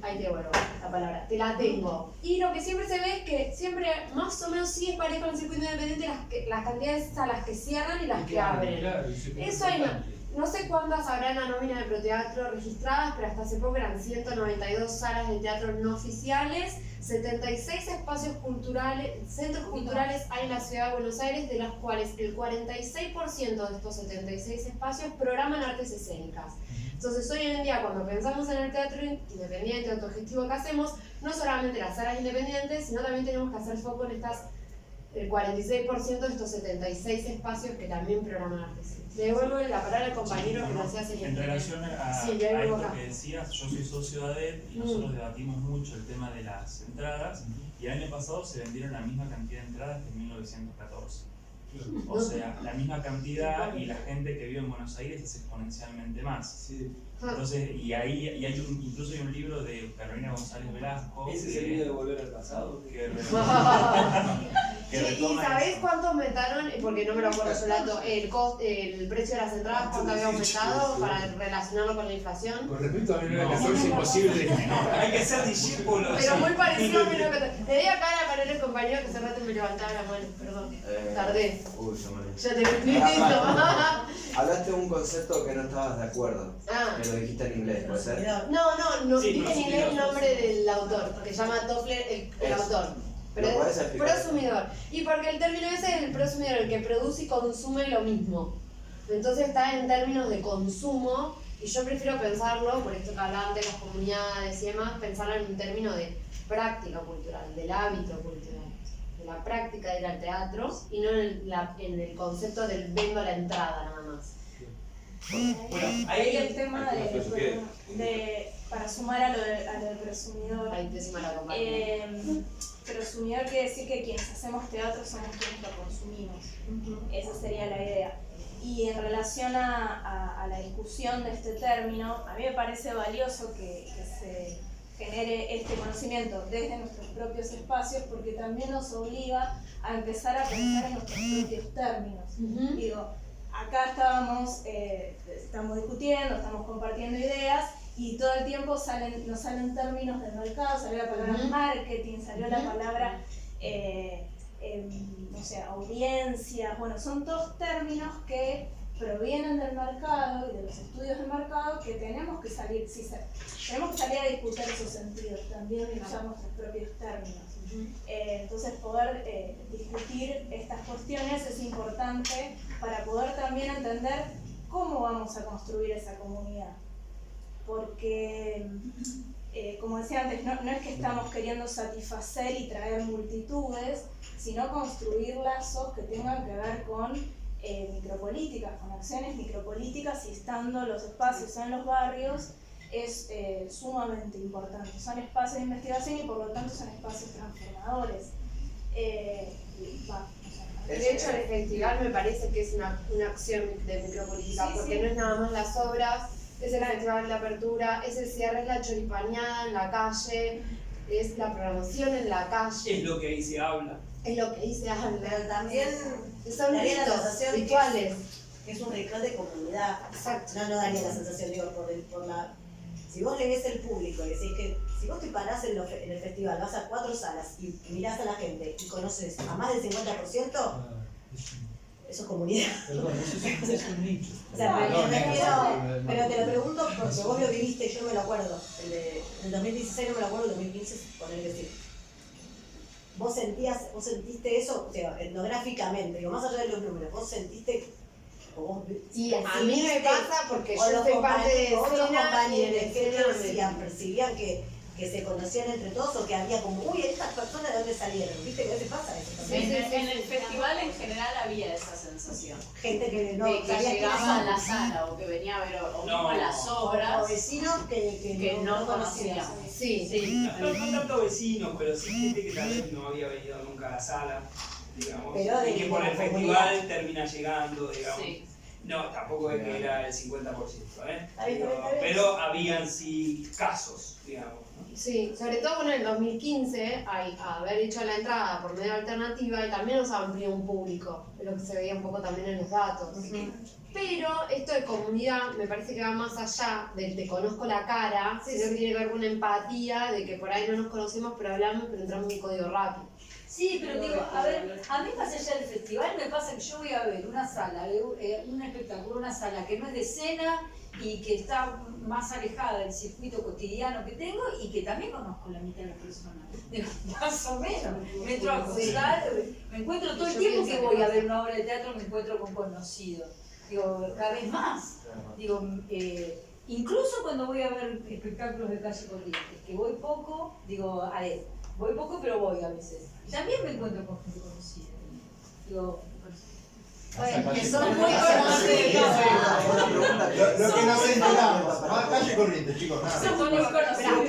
[SPEAKER 1] ahí te vuelvo la palabra, te la tengo. Y lo que siempre se ve es que siempre más o menos sí es parejo en el circuito independiente las cantidades de salas que cierran y las que abren.
[SPEAKER 2] Claro,
[SPEAKER 1] Eso hay no sé cuántas habrá en la nómina de Proteatro registradas, pero hasta hace poco eran 192 salas de teatro no oficiales, 76 espacios culturales, centros culturales hay en la Ciudad de Buenos Aires, de los cuales el 46% de estos 76 espacios programan artes escénicas. Entonces hoy en día cuando pensamos en el teatro independiente, autogestivo que hacemos, no solamente las salas independientes, sino también tenemos que hacer foco en el 46% de estos 76 espacios que también programan artes escénicas. Le devuelvo la palabra al compañero que nos hace
[SPEAKER 12] En relación a
[SPEAKER 1] sí,
[SPEAKER 12] esto que decías, yo soy socio de ADET y nosotros debatimos mucho el tema de las entradas y el año pasado se vendieron la misma cantidad de entradas que en 1914. O sea, la misma cantidad y la gente que vive en Buenos Aires es exponencialmente más. Entonces, y hay incluso hay un libro de Carolina González Velasco.
[SPEAKER 5] ¿Ese es el miedo de volver al pasado?
[SPEAKER 1] ¿Y sabés cuánto aumentaron? Porque no me lo acuerdo yo dato, el precio de las entradas, cuánto había aumentado para relacionarlo con la inflación.
[SPEAKER 2] Con respecto a 1914 es imposible.
[SPEAKER 5] Hay que ser discípulos.
[SPEAKER 1] Pero muy parecido a 1914. Le di acá a la el compañero que hace rato me levantaba la mano, perdón. Tardé.
[SPEAKER 13] Uy, yo me
[SPEAKER 1] Ya te metí.
[SPEAKER 13] Hablaste de un concepto que no estabas de acuerdo. Que lo dijiste en inglés, ¿puede ser?
[SPEAKER 1] No, dije en inglés el nombre del autor, que se llama Toffler el autor. Pero es prosumidor. Y porque el término ese es el prosumidor, el que produce y consume lo mismo. Entonces está en términos de consumo, y yo prefiero pensarlo, por esto que hablaban de las comunidades y demás, pensarlo en un término de práctica cultural, del hábito cultural, de la práctica de ir al teatro, y no en el concepto del vendo a la entrada nada más.
[SPEAKER 11] Bueno, ahí el tema para sumar a lo del presumidor.
[SPEAKER 1] Ahí te suma la compañía.
[SPEAKER 11] Presumidor quiere decir que quienes hacemos teatro somos quienes lo consumimos. Esa sería la idea. Y en relación a la discusión de este término, a mí me parece valioso que se genere este conocimiento desde nuestros propios espacios, porque también nos obliga a empezar a pensar en nuestros propios términos. Digo, acá estamos discutiendo, estamos compartiendo ideas, y todo el tiempo nos salen términos del mercado, salió la palabra marketing, salió la palabra no sé, audiencia. Bueno, son todos términos que provienen del mercado y de los estudios del mercado, que tenemos que salir a discutir esos sentidos también y usar nuestros propios términos. Entonces poder discutir estas cuestiones es importante para poder también entender cómo vamos a construir esa comunidad. Porque, como decía antes, no es que estamos queriendo satisfacer y traer multitudes, sino construir lazos que tengan que ver con micropolíticas, con acciones micropolíticas, y estando los espacios en los barrios es sumamente importante. Son espacios de investigación y por lo tanto son espacios transformadores.
[SPEAKER 1] De hecho, el festival me parece que es una acción de micropolítica, porque no es nada más las obras, es el festival de la apertura, es el cierre, es la choripaneada en la calle, es la programación en la calle.
[SPEAKER 5] Es lo que ahí se habla.
[SPEAKER 1] Es lo que ahí se habla.
[SPEAKER 4] Pero también
[SPEAKER 1] son
[SPEAKER 4] daría la
[SPEAKER 1] ritos,
[SPEAKER 4] sensación
[SPEAKER 1] rituales.
[SPEAKER 4] Que es un ritual de comunidad.
[SPEAKER 1] Exacto.
[SPEAKER 4] No daría la sensación, digo, por la... Si vos le ves el público y decís que si vos te parás en el festival, vas a 4 salas y mirás a la gente y conoces a más del 50%, eso es comunidad.
[SPEAKER 2] Perdón, eso es un nicho.
[SPEAKER 4] O sea, pero te lo pregunto porque vos lo viviste y yo no me lo acuerdo. El 2016 no me lo acuerdo, el 2015 poner que sí. ¿Vos sentiste eso, o sea, etnográficamente, digo, más allá de los números, vos sentiste, o vos
[SPEAKER 1] y a mí me pasa porque yo soy parte de
[SPEAKER 4] otros
[SPEAKER 1] escena y
[SPEAKER 4] compañeros
[SPEAKER 1] en
[SPEAKER 4] que
[SPEAKER 1] escena
[SPEAKER 4] decían, percibían que se conocían entre todos o que había como, uy, estas personas de dónde salieron, ¿viste? ¿Qué te pasa eso también?
[SPEAKER 3] En el festival en general había esa sensación.
[SPEAKER 4] Gente que no
[SPEAKER 3] que
[SPEAKER 4] sabía
[SPEAKER 3] llegaba a la sala o que venía a ver o mismo a las obras.
[SPEAKER 4] O vecinos que
[SPEAKER 3] no conocíamos.
[SPEAKER 1] Sí.
[SPEAKER 5] No tanto vecinos, pero sí gente que tal vez no había venido nunca a la sala, digamos,
[SPEAKER 4] Pero
[SPEAKER 5] y que por el festival termina llegando, digamos.
[SPEAKER 3] Sí.
[SPEAKER 5] No, tampoco es que era el 50%,
[SPEAKER 4] bien.
[SPEAKER 5] pero habían sí casos, digamos. ¿no?
[SPEAKER 1] Sí, sobre todo con el 2015, al haber hecho la entrada por medio alternativa, y también nos amplió un público, lo que se veía un poco también en los datos. Pero esto de comunidad me parece que va más allá del te conozco la cara, sino que tiene que ver con una empatía de que por ahí no nos conocemos, pero hablamos, pero entramos en un código rápido.
[SPEAKER 8] Sí, pero digo, a ver, a mí más allá del festival me pasa que yo voy a ver una sala, un espectáculo, una sala que no es de escena y que está más alejada del circuito cotidiano que tengo y que también conozco la mitad de las personas. Digo, más o menos. Me entro a cruzar, me encuentro todo el tiempo que voy a ver una obra de teatro, me encuentro con conocidos. Digo, cada vez más. Digo, incluso cuando voy a ver espectáculos de calle Corrientes, que voy poco, digo, a ver, voy poco pero voy a veces. También me encuentro con gente conocida. Digo,
[SPEAKER 1] que son muy conocidos.
[SPEAKER 10] Lo que nos enteramos. Más calle Corrientes, chicos.
[SPEAKER 1] Son muy conocidos.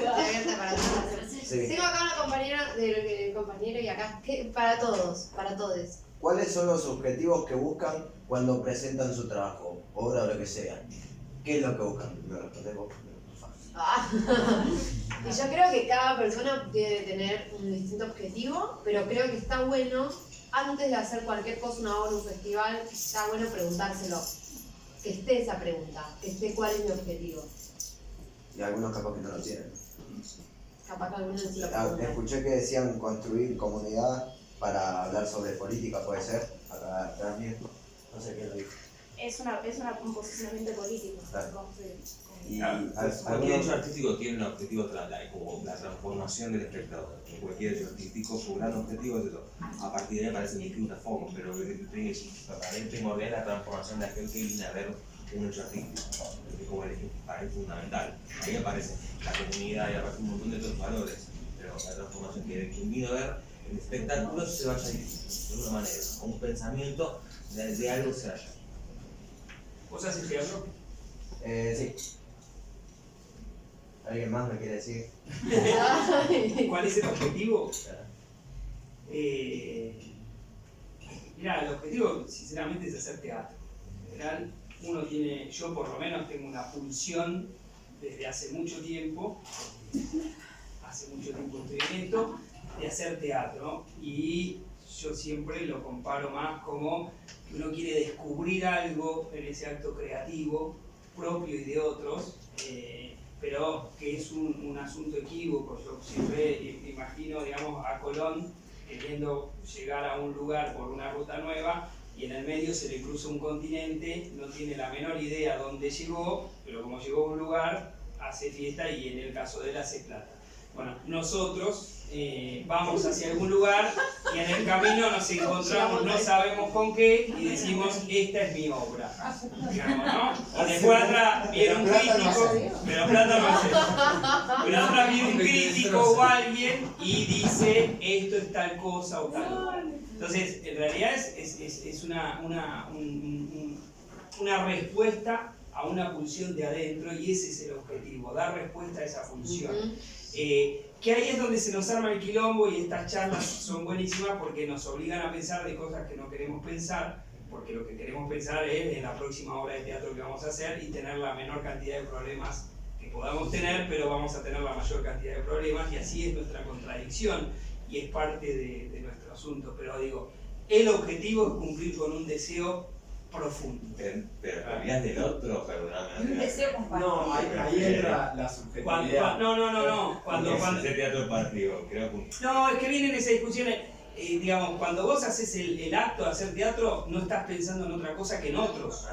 [SPEAKER 13] Sí.
[SPEAKER 1] Tengo acá una compañera del compañero y acá, para todos.
[SPEAKER 13] ¿Cuáles son los objetivos que buscan cuando presentan su trabajo, obra o lo que sea? ¿Qué es lo que buscan? Me respondés vos.
[SPEAKER 1] Y yo creo que cada persona debe tener un distinto objetivo, pero creo que está bueno, antes de hacer cualquier cosa, una obra, un festival, está bueno preguntárselo. Que esté esa pregunta, que esté cuál es mi objetivo.
[SPEAKER 13] Y algunos capaz que no lo tienen.
[SPEAKER 1] Capaz que algunos no se lo preguntan.
[SPEAKER 13] Escuché que decían construir comunidad para hablar sobre política, ¿puede ser? Acá también. No sé quién lo dijo.
[SPEAKER 11] Es un posicionamiento político.
[SPEAKER 13] Claro. Y
[SPEAKER 7] cualquier hecho artístico tiene un objetivo como la transformación del espectador. En cualquier hecho artístico, su gran objetivo es eso. A partir de ahí aparecen distintas formas, pero para mí primordial es la transformación de aquel que viene a ver un hecho artístico. Para mí es fundamental. Ahí aparece la comunidad y aparece un montón de otros valores, pero la transformación que quien vino a ver el espectáculo se vaya de una manera, con un pensamiento de algo se haya.
[SPEAKER 5] ¿Vos haces teatro?
[SPEAKER 13] Sí. ¿Alguien más me quiere decir?
[SPEAKER 5] ¿Cuál es el objetivo? Mirá, el objetivo sinceramente es hacer teatro. En general, yo por lo menos tengo una pulsión desde hace mucho tiempo estoy en esto, de hacer teatro, y yo siempre lo comparo más como que uno quiere descubrir algo en ese acto creativo propio y de otros, pero que es un asunto equívoco. Yo siempre imagino, digamos, a Colón queriendo llegar a un lugar por una ruta nueva y en el medio se le cruza un continente, no tiene la menor idea dónde llegó, pero como llegó a un lugar, hace fiesta y en el caso de él hace plata. Bueno, nosotros vamos hacia algún lugar y en el camino nos encontramos, no sabemos con qué, y decimos, esta es mi obra. Digamos, ¿no? Y después atrás viene un crítico, pero plata no hace. Pero atrás viene un crítico o alguien y dice, esto es tal cosa o tal otra. Entonces, en realidad es una respuesta a una pulsión de adentro, y ese es el objetivo, dar respuesta a esa pulsión. Que ahí es donde se nos arma el quilombo, y estas charlas son buenísimas porque nos obligan a pensar de cosas que no queremos pensar, porque lo que queremos pensar es en la próxima obra de teatro que vamos a hacer y tener la menor cantidad de problemas que podamos tener, pero vamos a tener la mayor cantidad de problemas, y así es nuestra contradicción y es parte de nuestro asunto. Pero digo, el objetivo es cumplir con un deseo profundo.
[SPEAKER 7] Pero habías del otro, perdóname.
[SPEAKER 8] Un deseo compartido.
[SPEAKER 6] No, ahí entra la subjetividad.
[SPEAKER 5] No. Cuando
[SPEAKER 7] ese teatro partido, creo que...
[SPEAKER 5] No, es que vienen esas discusiones. Digamos, cuando vos haces el acto de hacer teatro, no estás pensando en otra cosa que en otros.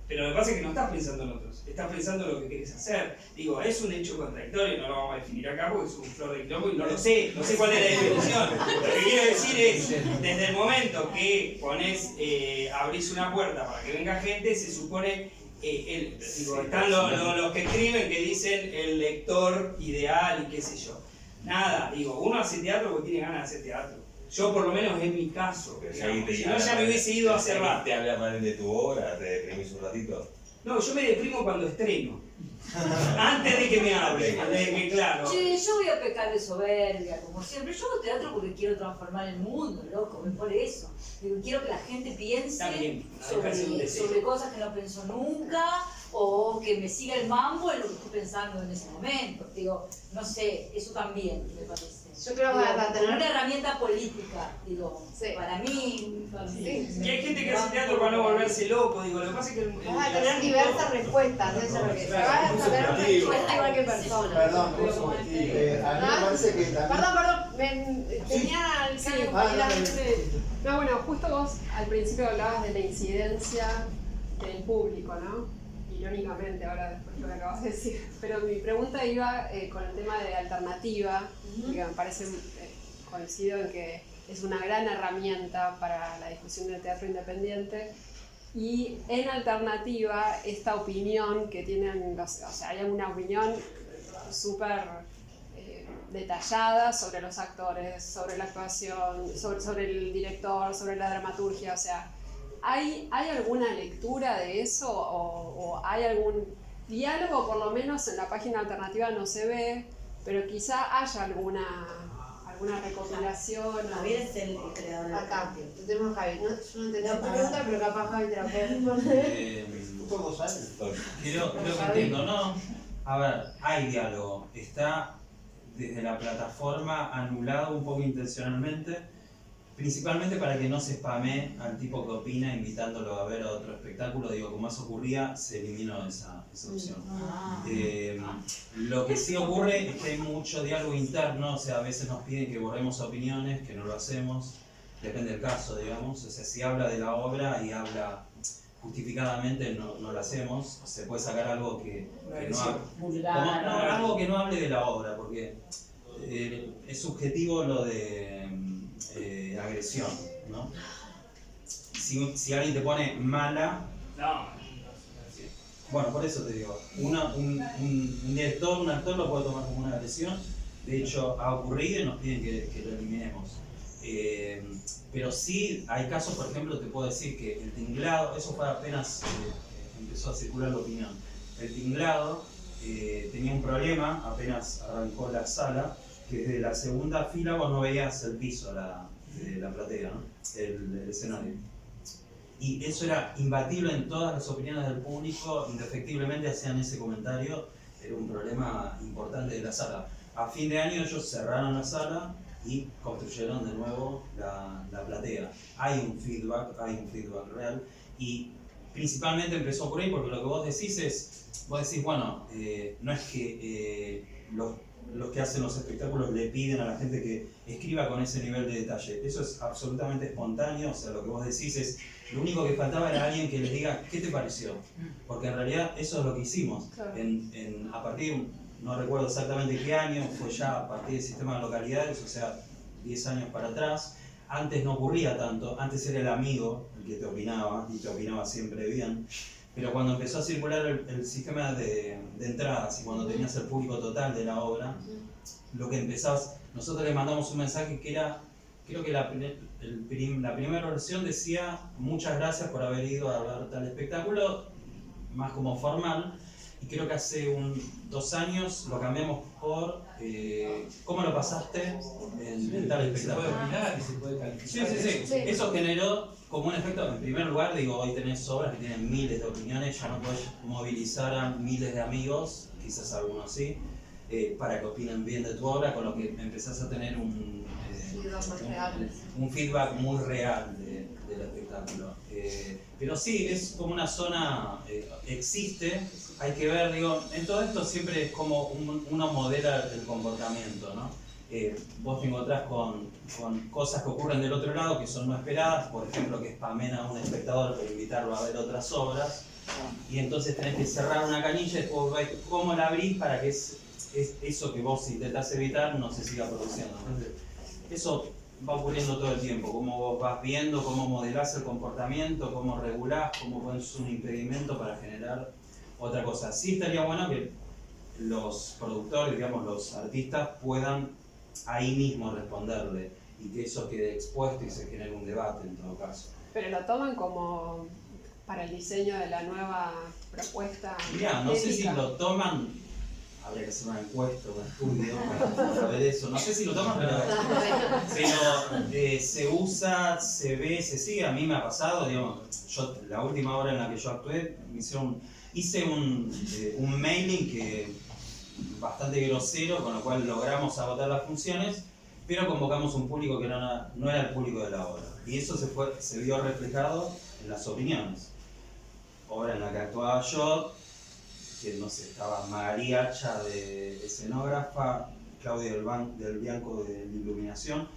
[SPEAKER 5] Pero lo que pasa es que no estás pensando en otros, estás pensando en lo que querés hacer. Digo, es un hecho contradictorio, no lo vamos a definir acá porque es un flor de quilombo y no sé cuál es la definición. Lo que quiero decir es, desde el momento que abrís una puerta para que venga gente, se supone, están los que escriben que dicen el lector ideal y qué sé yo. Nada, uno hace teatro porque tiene ganas de hacer teatro. Yo por lo menos es mi caso, digamos. Si no ya me hubiese ido hace rato.
[SPEAKER 7] ¿Te habla mal de tu obra? ¿Te deprimís un ratito?
[SPEAKER 5] No, yo me deprimo cuando estreno. Antes de que me hable, claro.
[SPEAKER 8] Che, yo voy a pecar de soberbia, como siempre. Yo hago teatro porque quiero transformar el mundo, loco, por eso. Quiero que la gente piense sobre cosas que no pensó nunca, o que me siga el mambo en lo que estoy pensando en ese momento. No sé, eso también me parece.
[SPEAKER 1] Yo creo que vas a tener
[SPEAKER 8] una herramienta política, para mí.
[SPEAKER 5] Y hay gente que hace teatro para no volverse loco, lo que pasa es que
[SPEAKER 1] vas a tener diversas respuestas, eso es lo que vas a tener respuestas igual que personas.
[SPEAKER 10] Perdón, a mí me parece que también...
[SPEAKER 1] Perdón, tenía el
[SPEAKER 9] No, bueno, justo vos al principio hablabas de la incidencia del público, ¿no? Irónicamente, ahora después lo que acabas de decir. Pero mi pregunta iba con el tema de alternativa, que me parece, coincido en que es una gran herramienta para la difusión del teatro independiente. Y en alternativa, esta opinión que tienen, hay una opinión súper detallada sobre los actores, sobre la actuación, sobre el director, sobre la dramaturgia, ¿hay alguna lectura de eso o hay algún diálogo? Por lo menos en la página alternativa no se ve, pero quizá haya alguna recopilación.
[SPEAKER 4] Javier es el creador.
[SPEAKER 1] Acá, tenemos a Javi. Yo no entendí tu pregunta, pero capaz Javi te la puede responder.
[SPEAKER 14] Creo que entiendo, ¿no? A ver, hay diálogo. Está desde la plataforma anulado un poco intencionalmente, principalmente para que no se spamee al tipo que opina invitándolo a ver a otro espectáculo. Como eso ocurría, se eliminó esa opción. Lo que sí ocurre es que hay mucho diálogo interno, a veces nos piden que borremos opiniones, que no lo hacemos, depende del caso, digamos. Si habla de la obra y habla justificadamente, no lo hacemos. Se puede sacar algo que algo que no hable de la obra, porque es subjetivo lo de agresión, ¿no? Si alguien te pone mala, bueno, por eso te digo, un director, un actor lo puede tomar como una agresión. De hecho, ha ocurrido y nos piden que lo eliminemos. Pero sí hay casos, por ejemplo, te puedo decir que el tinglado, eso fue apenas empezó a circular la opinión. El tinglado tenía un problema, apenas arrancó la sala, que desde la segunda fila vos no veías el piso de la platea, ¿no? el escenario. Y eso era imbatible en todas las opiniones del público, indefectiblemente hacían ese comentario, era un problema importante de la sala. A fin de año ellos cerraron la sala y construyeron de nuevo la platea. Hay un feedback real y principalmente empezó a ocurrir porque lo que vos decís bueno, no es que los que hacen los espectáculos le piden a la gente que escriba con ese nivel de detalle. Eso es absolutamente espontáneo, lo que vos decís es, lo único que faltaba era alguien que les diga, ¿qué te pareció? Porque en realidad eso es lo que hicimos.
[SPEAKER 9] Claro.
[SPEAKER 14] A partir, no recuerdo exactamente qué año, fue ya a partir del sistema de localidades, 10 años para atrás. Antes no ocurría tanto, antes era el amigo el que te opinaba, y te opinaba siempre bien. Pero cuando empezó a circular el sistema de entradas y cuando tenías el público total de la obra, lo que empezabas, nosotros le mandamos un mensaje que era, creo que la primera versión decía, muchas gracias por haber ido a ver tal espectáculo, más como formal, y creo que hace 2 años lo cambiamos por ¿cómo lo pasaste en tal espectáculo?
[SPEAKER 2] Se puede opinar y se puede calificar.
[SPEAKER 14] Sí. Eso generó como un efecto, en primer lugar, hoy tenés obras que tienen miles de opiniones, ya no podés movilizar a miles de amigos, quizás algunos sí, para que opinen bien de tu obra, con lo que empezás a tener un feedback muy real del espectáculo. Pero sí, es como una zona, existe, hay que ver, en todo esto siempre es como uno modela el comportamiento, ¿no? Vos te encontrás con cosas que ocurren del otro lado que son no esperadas, por ejemplo que spamen a un espectador para invitarlo a ver otras obras, Y entonces tenés que cerrar una canilla y después ves cómo la abrís para que eso que vos intentás evitar no se siga produciendo. Entonces, eso va ocurriendo todo el tiempo, cómo vos vas viendo, cómo modelás el comportamiento, cómo regulás, cómo pones un impedimento para generar otra cosa. Sí estaría bueno que los productores, digamos, los artistas puedan ahí mismo responderle y que eso quede expuesto y se genere un debate en todo caso.
[SPEAKER 9] Pero lo toman como para el diseño de la nueva propuesta.
[SPEAKER 14] Mirá, no sé si
[SPEAKER 9] ética.
[SPEAKER 14] lo toman, habría que hacer una encuesta, un estudio para ver eso. No sé si lo toman, pero se usa, se ve, se sigue. A mí me ha pasado, digamos, yo la última hora en la que yo actué, hice un mailing que bastante grosero, con lo cual logramos agotar las funciones, pero convocamos un público que no era el público de la obra. Y eso se vio reflejado en las opiniones. Obra en la que actuaba yo, que no sé, estaba Magali Hacha de escenógrafa, Claudio del Bianco de iluminación.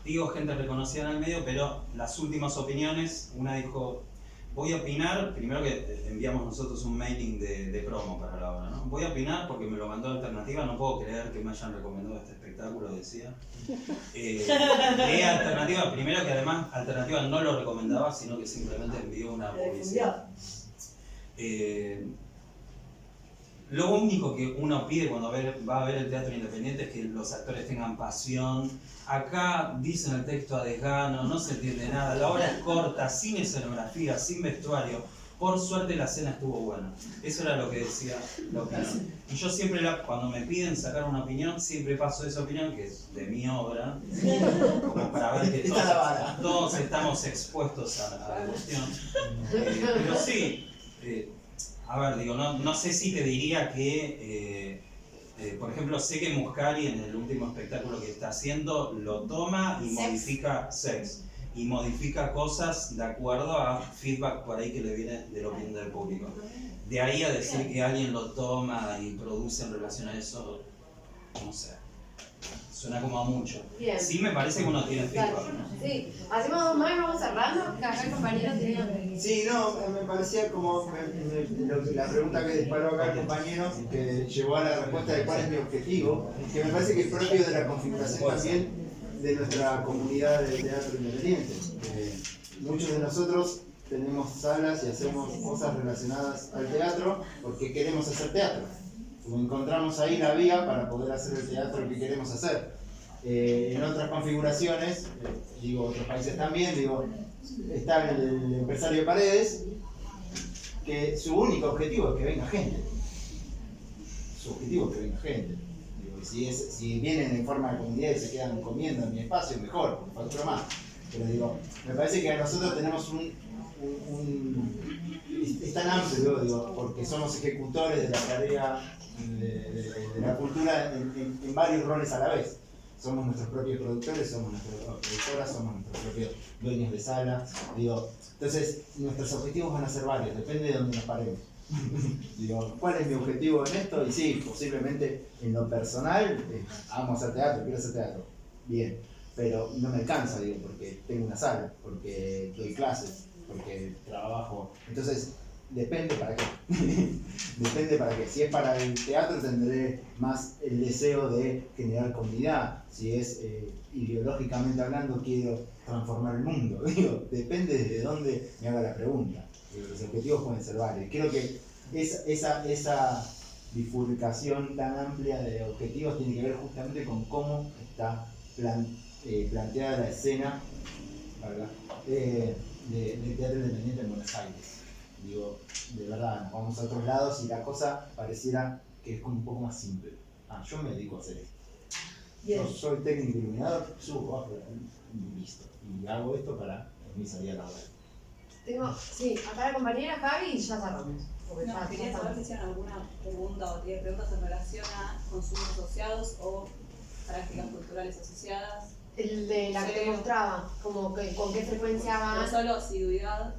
[SPEAKER 14] Digo, gente reconocida en el medio, pero las últimas opiniones, una dijo, voy a opinar, primero que enviamos nosotros un mailing de promo para la obra, ¿no? Voy a opinar porque me lo mandó Alternativa, no puedo creer que me hayan recomendado este espectáculo, decía. De Alternativa, primero que además Alternativa no lo recomendaba, sino que simplemente envió una publicidad. Lo único que uno pide cuando va a ver el teatro independiente es que los actores tengan pasión. Acá dicen el texto a desgano, no se entiende nada, la obra es corta, sin escenografía, sin vestuario. Por suerte la escena estuvo buena. Eso era lo que decía la opinión. Y yo siempre, cuando me piden sacar una opinión, siempre paso esa opinión, que es de mi obra, como para ver que todos estamos expuestos a la cuestión. Pero sí, a ver, digo, no sé si te diría que, por ejemplo, sé que Muscari en el último espectáculo que está haciendo lo toma y modifica sex. Y modifica cosas de acuerdo a feedback por ahí que le viene de la opinión del público. De ahí a decir que alguien lo toma y produce en relación a eso, no sé. Suena como a mucho.
[SPEAKER 1] Bien.
[SPEAKER 14] Sí me parece que uno tiene feedback, ¿no?
[SPEAKER 1] Sí, hacemos dos más y vamos cerrando. Acá el compañero tenía...
[SPEAKER 10] Sí, no, me parecía como la pregunta que disparó acá el compañero, que llevó a la respuesta de cuál es mi objetivo, que me parece que es propio de la configuración también de nuestra comunidad de teatro independiente. Muchos de nosotros tenemos salas y hacemos cosas relacionadas al teatro porque queremos hacer teatro. Encontramos ahí la vía para poder hacer el teatro que queremos hacer. En otras configuraciones, digo, otros países también, digo, está el empresario de Paredes, que su único objetivo es que venga gente. Su objetivo es que venga gente. Si vienen en forma de comunidad y se quedan comiendo en mi espacio, mejor, porque facturo más. Pero digo, me parece que nosotros tenemos es tan amplio, digo, porque somos ejecutores de la tarea de la cultura en varios roles a la vez. Somos nuestros propios productores, somos nuestras productoras, somos nuestros propios dueños de sala. Digo, entonces, nuestros objetivos van a ser varios, depende de dónde nos paremos. Digo, ¿cuál es mi objetivo en esto? Y sí, posiblemente en lo personal, amo hacer teatro, quiero hacer teatro, bien, pero no me alcanza, digo, porque tengo una sala, porque doy clases, porque trabajo, entonces depende para qué. Depende para qué. Si es para el teatro tendré más el deseo de generar comunidad, si es ideológicamente hablando quiero transformar el mundo, digo, depende desde dónde me haga la pregunta. Los objetivos pueden ser varios. Creo que esa bifurcación tan amplia de objetivos tiene que ver justamente con cómo está planteada la escena de teatro independiente en Buenos Aires. Digo, de verdad, nos vamos a otros lados y la cosa pareciera que es como un poco más simple. Yo me dedico a hacer esto. Yo soy técnico iluminador, subo, bajo, y listo. Y hago esto para mi salida laboral.
[SPEAKER 1] Sí, acá la compañera Javi y ya cerramos.
[SPEAKER 15] No, quería saber si hicieron alguna pregunta o tiene preguntas en relación a consumos asociados o prácticas culturales asociadas.
[SPEAKER 1] El de la que te mostraba, como que con qué frecuencia van.
[SPEAKER 15] No solo asiduidad.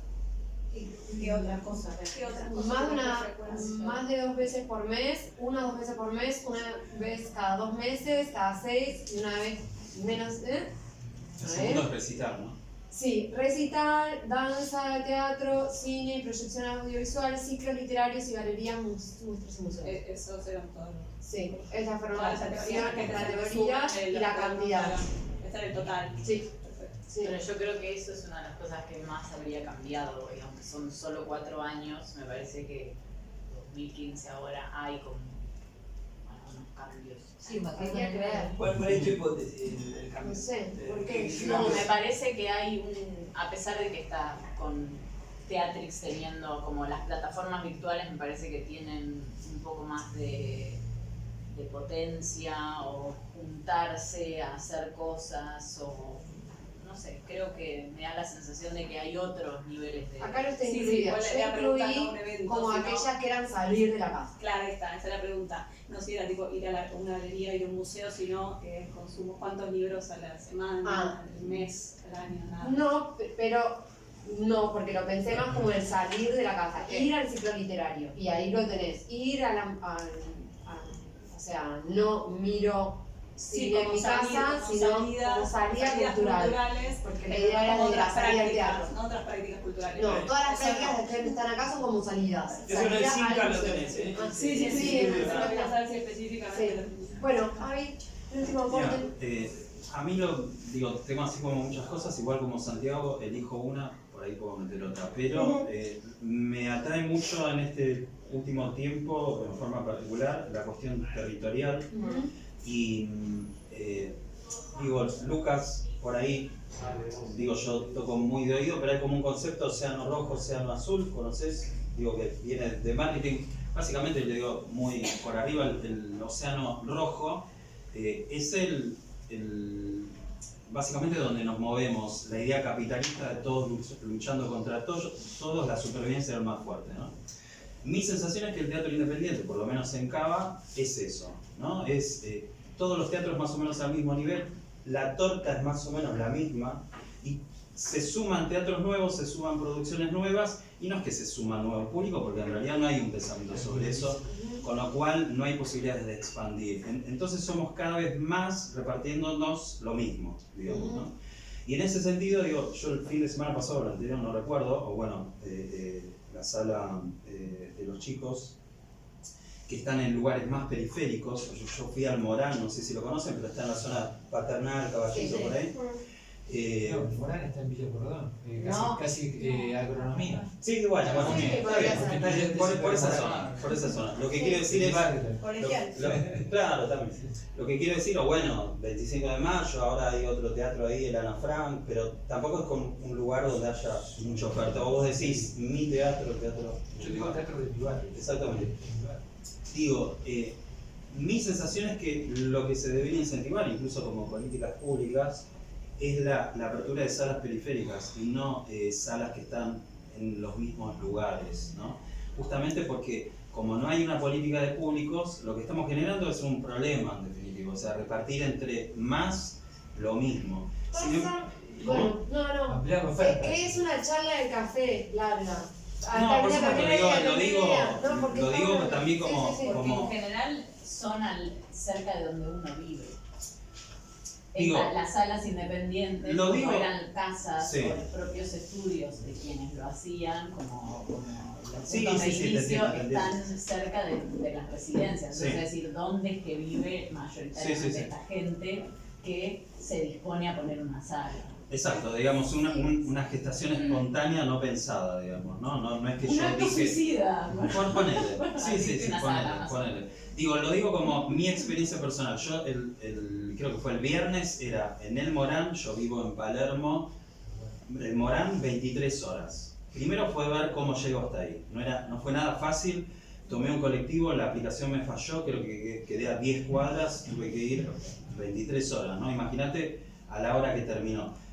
[SPEAKER 15] ¿Qué otras cosas? ¿Qué otras cosas?
[SPEAKER 1] Más de 2 veces por mes, 1 o 2 veces por mes, una vez cada 2 meses, cada 6 y una vez menos.
[SPEAKER 14] El segundo es recitar, ¿no?
[SPEAKER 1] Sí, recital, danza, teatro, cine, proyección audiovisual, ciclos literarios y galerías, muestras y museos.
[SPEAKER 15] Esos eran todos.
[SPEAKER 1] Sí, esa fueron
[SPEAKER 15] Toda
[SPEAKER 1] las
[SPEAKER 15] la
[SPEAKER 1] categorías,
[SPEAKER 15] categoría,
[SPEAKER 1] la
[SPEAKER 15] que
[SPEAKER 1] categoría
[SPEAKER 15] se
[SPEAKER 1] y la
[SPEAKER 15] resume,
[SPEAKER 1] cantidad.
[SPEAKER 15] Ese era el total.
[SPEAKER 1] Sí. Sí.
[SPEAKER 3] Pero yo creo que eso es una de las cosas que más habría cambiado, y aunque son solo 4 años, me parece que 2015 ahora hay como unos cambios.
[SPEAKER 1] Sí, habría que ver.
[SPEAKER 5] ¿Cuál es tu hipótesis el cambio?
[SPEAKER 1] No sé, ¿por qué?
[SPEAKER 3] No, me parece que hay a pesar de que está con Teatrix teniendo como las plataformas virtuales, me parece que tienen un poco más de potencia o juntarse a hacer cosas o no sé, creo que me da la sensación de que hay otros niveles de...
[SPEAKER 1] Acá no está
[SPEAKER 15] Sí,
[SPEAKER 1] incluida.
[SPEAKER 15] sí,
[SPEAKER 1] Yo
[SPEAKER 15] la pregunta
[SPEAKER 1] incluí
[SPEAKER 15] no un evento,
[SPEAKER 1] como
[SPEAKER 15] sino-
[SPEAKER 1] aquellas que eran salir de la casa.
[SPEAKER 15] Claro, ahí está, esa es la pregunta. No si era tipo ir a una galería, ir a un museo, sino consumo cuántos libros a la semana, al mes, al año, nada.
[SPEAKER 1] No, pero no, porque lo pensé más como el salir de la casa, ir al ciclo literario, y ahí lo tenés, ir o sea, no miro cine en
[SPEAKER 15] como
[SPEAKER 1] mi casa,
[SPEAKER 15] como
[SPEAKER 1] sino
[SPEAKER 15] salidas,
[SPEAKER 1] como salida
[SPEAKER 15] salidas
[SPEAKER 1] cultural.
[SPEAKER 15] culturales,
[SPEAKER 1] Porque la idea era
[SPEAKER 15] como
[SPEAKER 1] de la
[SPEAKER 15] otras
[SPEAKER 1] salida al
[SPEAKER 15] prácticas,
[SPEAKER 1] teatro.
[SPEAKER 15] ¿no? Otras prácticas culturales.
[SPEAKER 1] No, todas las
[SPEAKER 15] Eso
[SPEAKER 1] prácticas
[SPEAKER 15] no.
[SPEAKER 1] que están acá son como salidas.
[SPEAKER 5] Eso en el
[SPEAKER 1] Salida
[SPEAKER 5] CINCA
[SPEAKER 1] al
[SPEAKER 5] lo
[SPEAKER 1] museo.
[SPEAKER 5] tenés, ¿eh?
[SPEAKER 1] Ah,
[SPEAKER 15] Sí, sí, sí,
[SPEAKER 1] en el
[SPEAKER 15] eso
[SPEAKER 1] CINCA
[SPEAKER 15] quería
[SPEAKER 1] está.
[SPEAKER 15] saber si específicamente.
[SPEAKER 1] Bueno, Javi, el último aporte.
[SPEAKER 14] Mira, a mí tengo así como muchas cosas, igual como Santiago, elijo una, por ahí puedo meter otra, pero me atrae mucho en este último tiempo, en forma particular, la cuestión territorial. Y digo, Lucas, por ahí, digo, yo toco muy de oído, pero hay como un concepto océano rojo, océano azul, ¿conoces? Digo, que viene de marketing. Básicamente, le digo muy por arriba, el océano rojo es básicamente donde nos movemos, la idea capitalista de todos luchando contra todos, la supervivencia del más fuerte, ¿no? Mi sensación es que el teatro independiente, por lo menos en Cava, es eso, ¿no? Es todos los teatros más o menos al mismo nivel, la torta es más o menos la misma, y se suman teatros nuevos, se suman producciones nuevas, y no es que se suma nuevo público, porque en realidad no hay un pensamiento sobre eso, con lo cual no hay posibilidades de expandir. Entonces somos cada vez más repartiéndonos lo mismo, digamos, ¿no? Y en ese sentido, digo, yo el fin de semana pasado, el anterior no recuerdo, o bueno, la sala de los chicos, que están en lugares más periféricos. Yo fui al Morán, no sé si lo conocen, pero está en la zona Paternal, Caballito, por ahí.
[SPEAKER 2] No, el Morán está en Villa Cordón,
[SPEAKER 1] No.
[SPEAKER 2] casi agronomía.
[SPEAKER 14] Sí, bueno,
[SPEAKER 1] Sí, que podría ser.
[SPEAKER 2] Está ya
[SPEAKER 14] por esa zona. Lo que quiero decir es... Claro, también. Lo que quiero decir, o bueno, 25 de mayo, ahora hay otro teatro ahí, el Ana Frank, pero tampoco es como un lugar donde haya mucha oferta. O vos decís, mi teatro, teatro...
[SPEAKER 2] Yo digo teatro de privado.
[SPEAKER 14] Exactamente. Digo, mi sensación es que lo que se debería incentivar, incluso como políticas públicas, es la apertura de salas periféricas y no salas que están en los mismos lugares, ¿no? Justamente porque como no hay una política de públicos, lo que estamos generando es un problema en definitivo, o sea, repartir entre más lo mismo.
[SPEAKER 1] Bueno, no.
[SPEAKER 2] Ampliar
[SPEAKER 1] Es
[SPEAKER 2] ofertas.
[SPEAKER 1] que es una charla de café larga.
[SPEAKER 14] No, por supuesto, lo digo
[SPEAKER 1] No,
[SPEAKER 14] también como...
[SPEAKER 1] Sí, sí, sí.
[SPEAKER 3] Porque
[SPEAKER 14] como
[SPEAKER 3] en general son cerca de donde uno vive.
[SPEAKER 14] Digo,
[SPEAKER 3] Las salas independientes
[SPEAKER 14] lo
[SPEAKER 3] como
[SPEAKER 14] digo,
[SPEAKER 3] eran casas
[SPEAKER 14] sí.
[SPEAKER 3] o los propios estudios de quienes lo hacían, como los
[SPEAKER 14] Sí,
[SPEAKER 3] puntos
[SPEAKER 14] sí,
[SPEAKER 3] de
[SPEAKER 14] sí, te
[SPEAKER 3] inicio,
[SPEAKER 14] entiendo.
[SPEAKER 3] están cerca de las residencias.
[SPEAKER 14] Sí.
[SPEAKER 3] Es decir, dónde es que vive mayoritariamente
[SPEAKER 14] Sí.
[SPEAKER 3] esta gente que se dispone a poner una sala.
[SPEAKER 14] Exacto, digamos, una gestación espontánea no pensada, digamos, ¿no? No es que
[SPEAKER 3] Un
[SPEAKER 14] yo
[SPEAKER 3] acto
[SPEAKER 14] dije...
[SPEAKER 3] suicida.
[SPEAKER 14] Ponele, sí,
[SPEAKER 3] Una sala más.
[SPEAKER 14] ponele. Digo, lo digo como mi experiencia personal. Yo, creo que fue el viernes, era en el Morán, yo vivo en Palermo, el Morán 23 horas. Primero fue ver cómo llego hasta ahí. No fue nada fácil, tomé un colectivo, la aplicación me falló, creo que quedé a 10 cuadras, tuve que ir 23 horas, ¿no? Imagínate a la hora que terminó.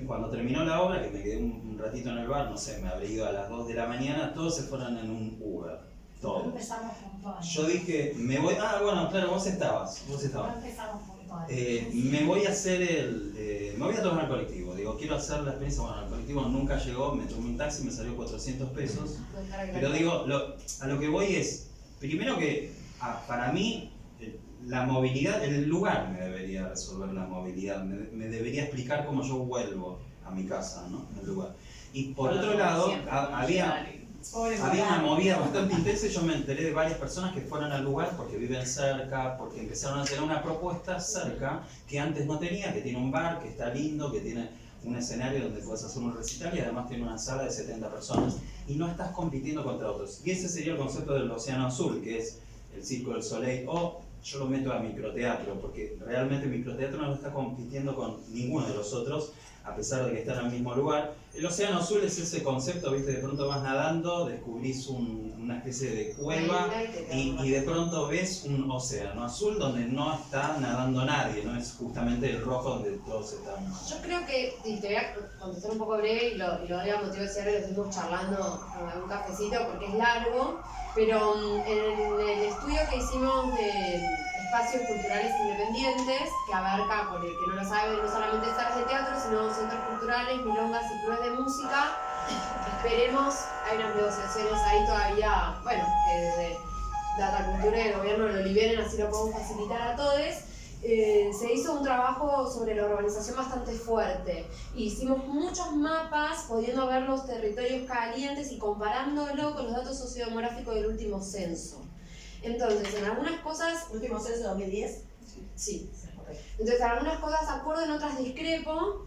[SPEAKER 14] Cuando terminó la obra, que me quedé un ratito en el bar, no sé, me habré ido a las 2 de la mañana, todos se fueron en un Uber. Todos.
[SPEAKER 4] Empezamos puntual.
[SPEAKER 14] Yo dije, me voy... Ah, bueno, claro, vos estabas.
[SPEAKER 4] Empezamos puntual.
[SPEAKER 14] Me voy a hacer me voy a tomar el colectivo. Digo, quiero hacer la experiencia. Bueno, el colectivo nunca llegó, me tomé un taxi, me salió 400 pesos. Pero digo, a lo que voy es, primero que para mí, la movilidad, el lugar me debería resolver la movilidad, me debería explicar cómo yo vuelvo a mi casa, ¿no? En el lugar. Y por otro lado, había una movida bastante intensa y yo me enteré de varias personas que fueron al lugar porque viven cerca, porque empezaron a tener una propuesta cerca que antes no tenía, que tiene un bar, que está lindo, que tiene un escenario donde puedes hacer un recital y además tiene una sala de 70 personas y no estás compitiendo contra otros. Y ese sería el concepto del Océano Azul, que es el Circo del Soleil, o yo lo meto a microteatro, porque realmente microteatro no está compitiendo con ninguno de los otros, a pesar de que están en el mismo lugar. El Océano Azul es ese concepto, ¿viste? De pronto vas nadando, descubrís una especie de cueva y de pronto ves un océano azul donde no está nadando nadie, no es justamente el rojo donde todos están.
[SPEAKER 1] Yo creo que, y te voy a contestar un poco breve y lo voy a motivo de cierre, lo estuvimos charlando en un cafecito porque es largo, pero en el estudio que hicimos de espacios culturales independientes, que abarca, por el que no lo sabe, no solamente salas de teatro, sino centros culturales, milongas y clubes de música. Esperemos, hay unas negociaciones ahí todavía, bueno, que desde Data Cultura y el gobierno lo liberen, así lo podemos facilitar a todos. Se hizo un trabajo sobre la urbanización bastante fuerte. Hicimos muchos mapas, pudiendo ver los territorios calientes y comparándolo con los datos sociodemográficos del último censo. Entonces, en algunas cosas...
[SPEAKER 4] ¿Último censo 2010?
[SPEAKER 1] Sí. Entonces, en algunas cosas acuerdo, en otras discrepo,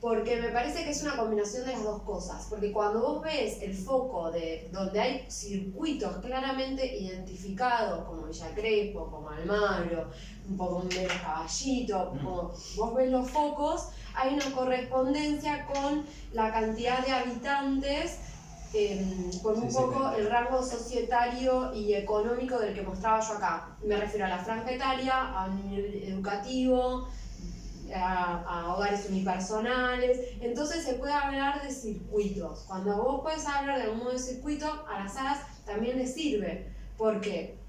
[SPEAKER 1] porque me parece que es una combinación de las dos cosas. Porque cuando vos ves el foco de donde hay circuitos claramente identificados, como Villa Crespo, como Almagro, un poco menos Caballito, como vos ves los focos, hay una correspondencia con la cantidad de habitantes, con un poco el rango societario y económico del que mostraba yo acá. Me refiero a la franja etaria, a un nivel educativo, a hogares unipersonales. Entonces se puede hablar de circuitos. Cuando vos puedes hablar de algún modo de circuito, a las salas también les sirve, porque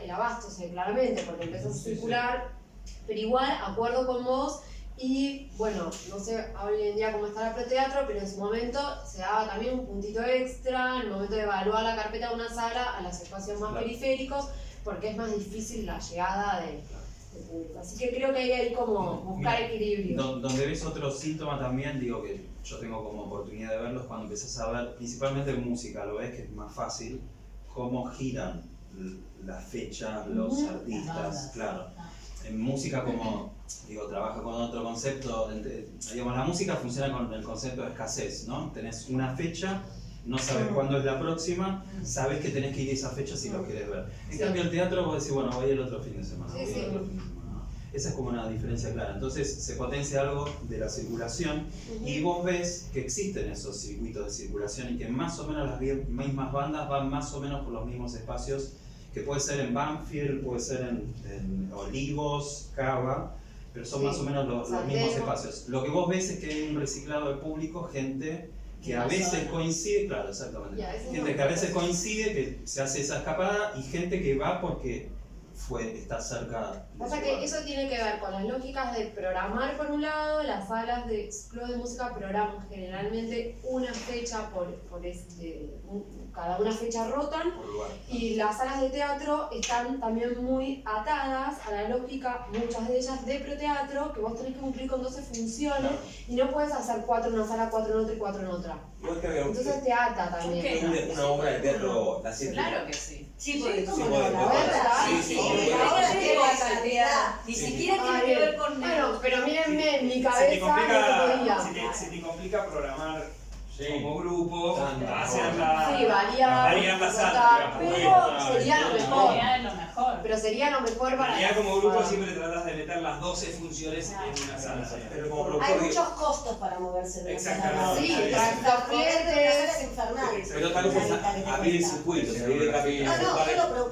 [SPEAKER 1] el abasto se ve claramente, porque empiezas a circular, pero igual, acuerdo con vos. Y bueno, no sé hoy en día cómo está el proteatro, pero en su momento se daba también un puntito extra en el momento de evaluar la carpeta de una sala a los espacios más periféricos, porque es más difícil la llegada de público. Así que creo que hay ahí como buscar equilibrio.
[SPEAKER 14] Donde ves otro síntoma también, digo que yo tengo como oportunidad de verlos cuando empezás a ver, principalmente en música, lo ves que es más fácil, cómo giran la fecha, los artistas, claro. En música, como digo, trabaja con otro concepto, digamos, la música funciona con el concepto de escasez, ¿no? Tenés una fecha, no sabes cuándo es la próxima, sabes que tenés que ir a esa fecha si lo querés ver. En cambio el teatro vos decís, bueno, voy el otro fin de semana, voy el otro fin de semana, ¿no? Esa es como una diferencia clara. Entonces se potencia algo de la circulación y vos ves que existen esos circuitos de circulación y que más o menos las mismas bandas van más o menos por los mismos espacios, que puede ser en Banfield, puede ser en Olivos, Cava, pero son más o menos los mismos espacios. Lo que vos ves es que hay un reciclado de público, gente que a veces coincide, claro, exactamente, gente que a veces coincide, que se hace esa escapada, y gente que va porque está cerca.
[SPEAKER 1] Pasa que eso tiene que ver con las lógicas de programar por un lado, las salas de club de música programan generalmente una fecha cada una fecha rotan, y las salas de teatro están también muy atadas a la lógica, muchas de ellas de proteatro, que vos tenés que cumplir con 12 funciones y no puedes hacer 4 en una sala, 4 en otra y 4 en otra. Entonces te ata también.
[SPEAKER 7] Una obra de teatro, la siete.
[SPEAKER 3] Claro que sí.
[SPEAKER 11] Sí, porque
[SPEAKER 7] Sí,
[SPEAKER 11] como
[SPEAKER 7] bueno,
[SPEAKER 11] la verdad,
[SPEAKER 8] Ni siquiera tiene que ver con
[SPEAKER 1] bueno, pero mírenme, en mi
[SPEAKER 5] Se
[SPEAKER 1] cabeza
[SPEAKER 5] te
[SPEAKER 1] no
[SPEAKER 5] complica programar como grupo,
[SPEAKER 1] Sí,
[SPEAKER 5] variar la sala,
[SPEAKER 1] pero sería lo mejor.
[SPEAKER 3] Sería lo mejor.
[SPEAKER 1] Pero sería lo mejor para...
[SPEAKER 5] Ya como grupo siempre tratas de meter las 12 funciones en una sala.
[SPEAKER 7] Pero como
[SPEAKER 4] Hay muchos costos para moverse de una sala a otra.
[SPEAKER 1] Sí,
[SPEAKER 4] es infernal.
[SPEAKER 7] Pero tal vez es abrir el circuito, salir de capítulo.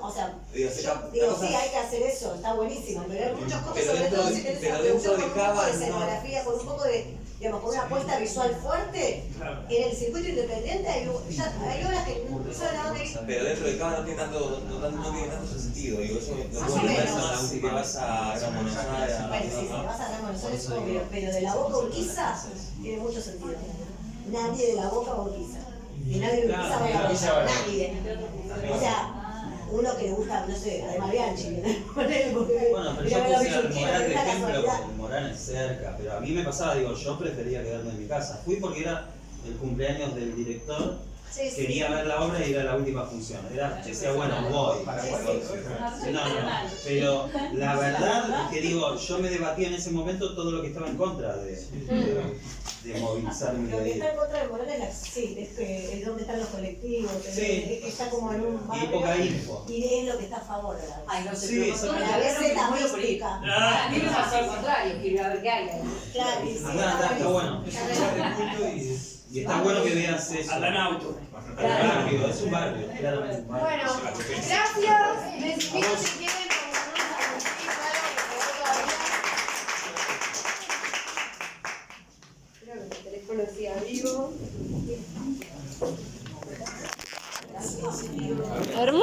[SPEAKER 4] O sea, digo, sí, hay que hacer eso, está buenísimo, pero hay muchos costos, sobre todo si tenés una producción con un poco de escenografía, con un poco de, digamos, con una apuesta visual fuerte. En el circuito independiente hay horas que no saben a dónde ir.
[SPEAKER 7] Pero dentro de cada no tiene tanto sentido, digo, eso
[SPEAKER 4] Más o menos.
[SPEAKER 7] si te vas a Gran Buenos Aires.
[SPEAKER 4] Bueno, sí, si te vas a Gran Buenos Aires, obvio, pero de la Boca a Urquiza tiene mucho sentido. Nadie de la Boca a Urquiza. Y nadie de Urquiza va a la Boca. Nadie. O sea, uno que le gusta, no sé, además Bianchi,
[SPEAKER 14] bueno, pero yo puse ir al Morán de ejemplo, porque el Morán es cerca, pero a mí me pasaba, digo, yo prefería quedarme en mi casa. Fui porque era el cumpleaños del director, quería ver la obra y era la última función. Decía, bueno, voy. Pero la verdad es que digo, yo me debatía en ese momento todo lo que estaba en contra de movilizarme.
[SPEAKER 4] Lo que está en contra de Morán es donde están los colectivos, es que está como en un barrio.
[SPEAKER 14] Y poca info.
[SPEAKER 4] Y es lo que está a favor de la
[SPEAKER 3] Ay, no sé,
[SPEAKER 14] sí,
[SPEAKER 3] pero
[SPEAKER 4] la receta mística.
[SPEAKER 3] A mí me pasó al contrario, quiero ver qué hay ahí.
[SPEAKER 4] Claro,
[SPEAKER 14] Está bueno. Y está bueno que veas eso.
[SPEAKER 5] Andan auto.
[SPEAKER 14] Rápido, es un barrio, claramente.
[SPEAKER 1] Bueno, gracias. Les invito si quieren preguntarnos algo que creo que el teléfono siga vivo. Hermoso.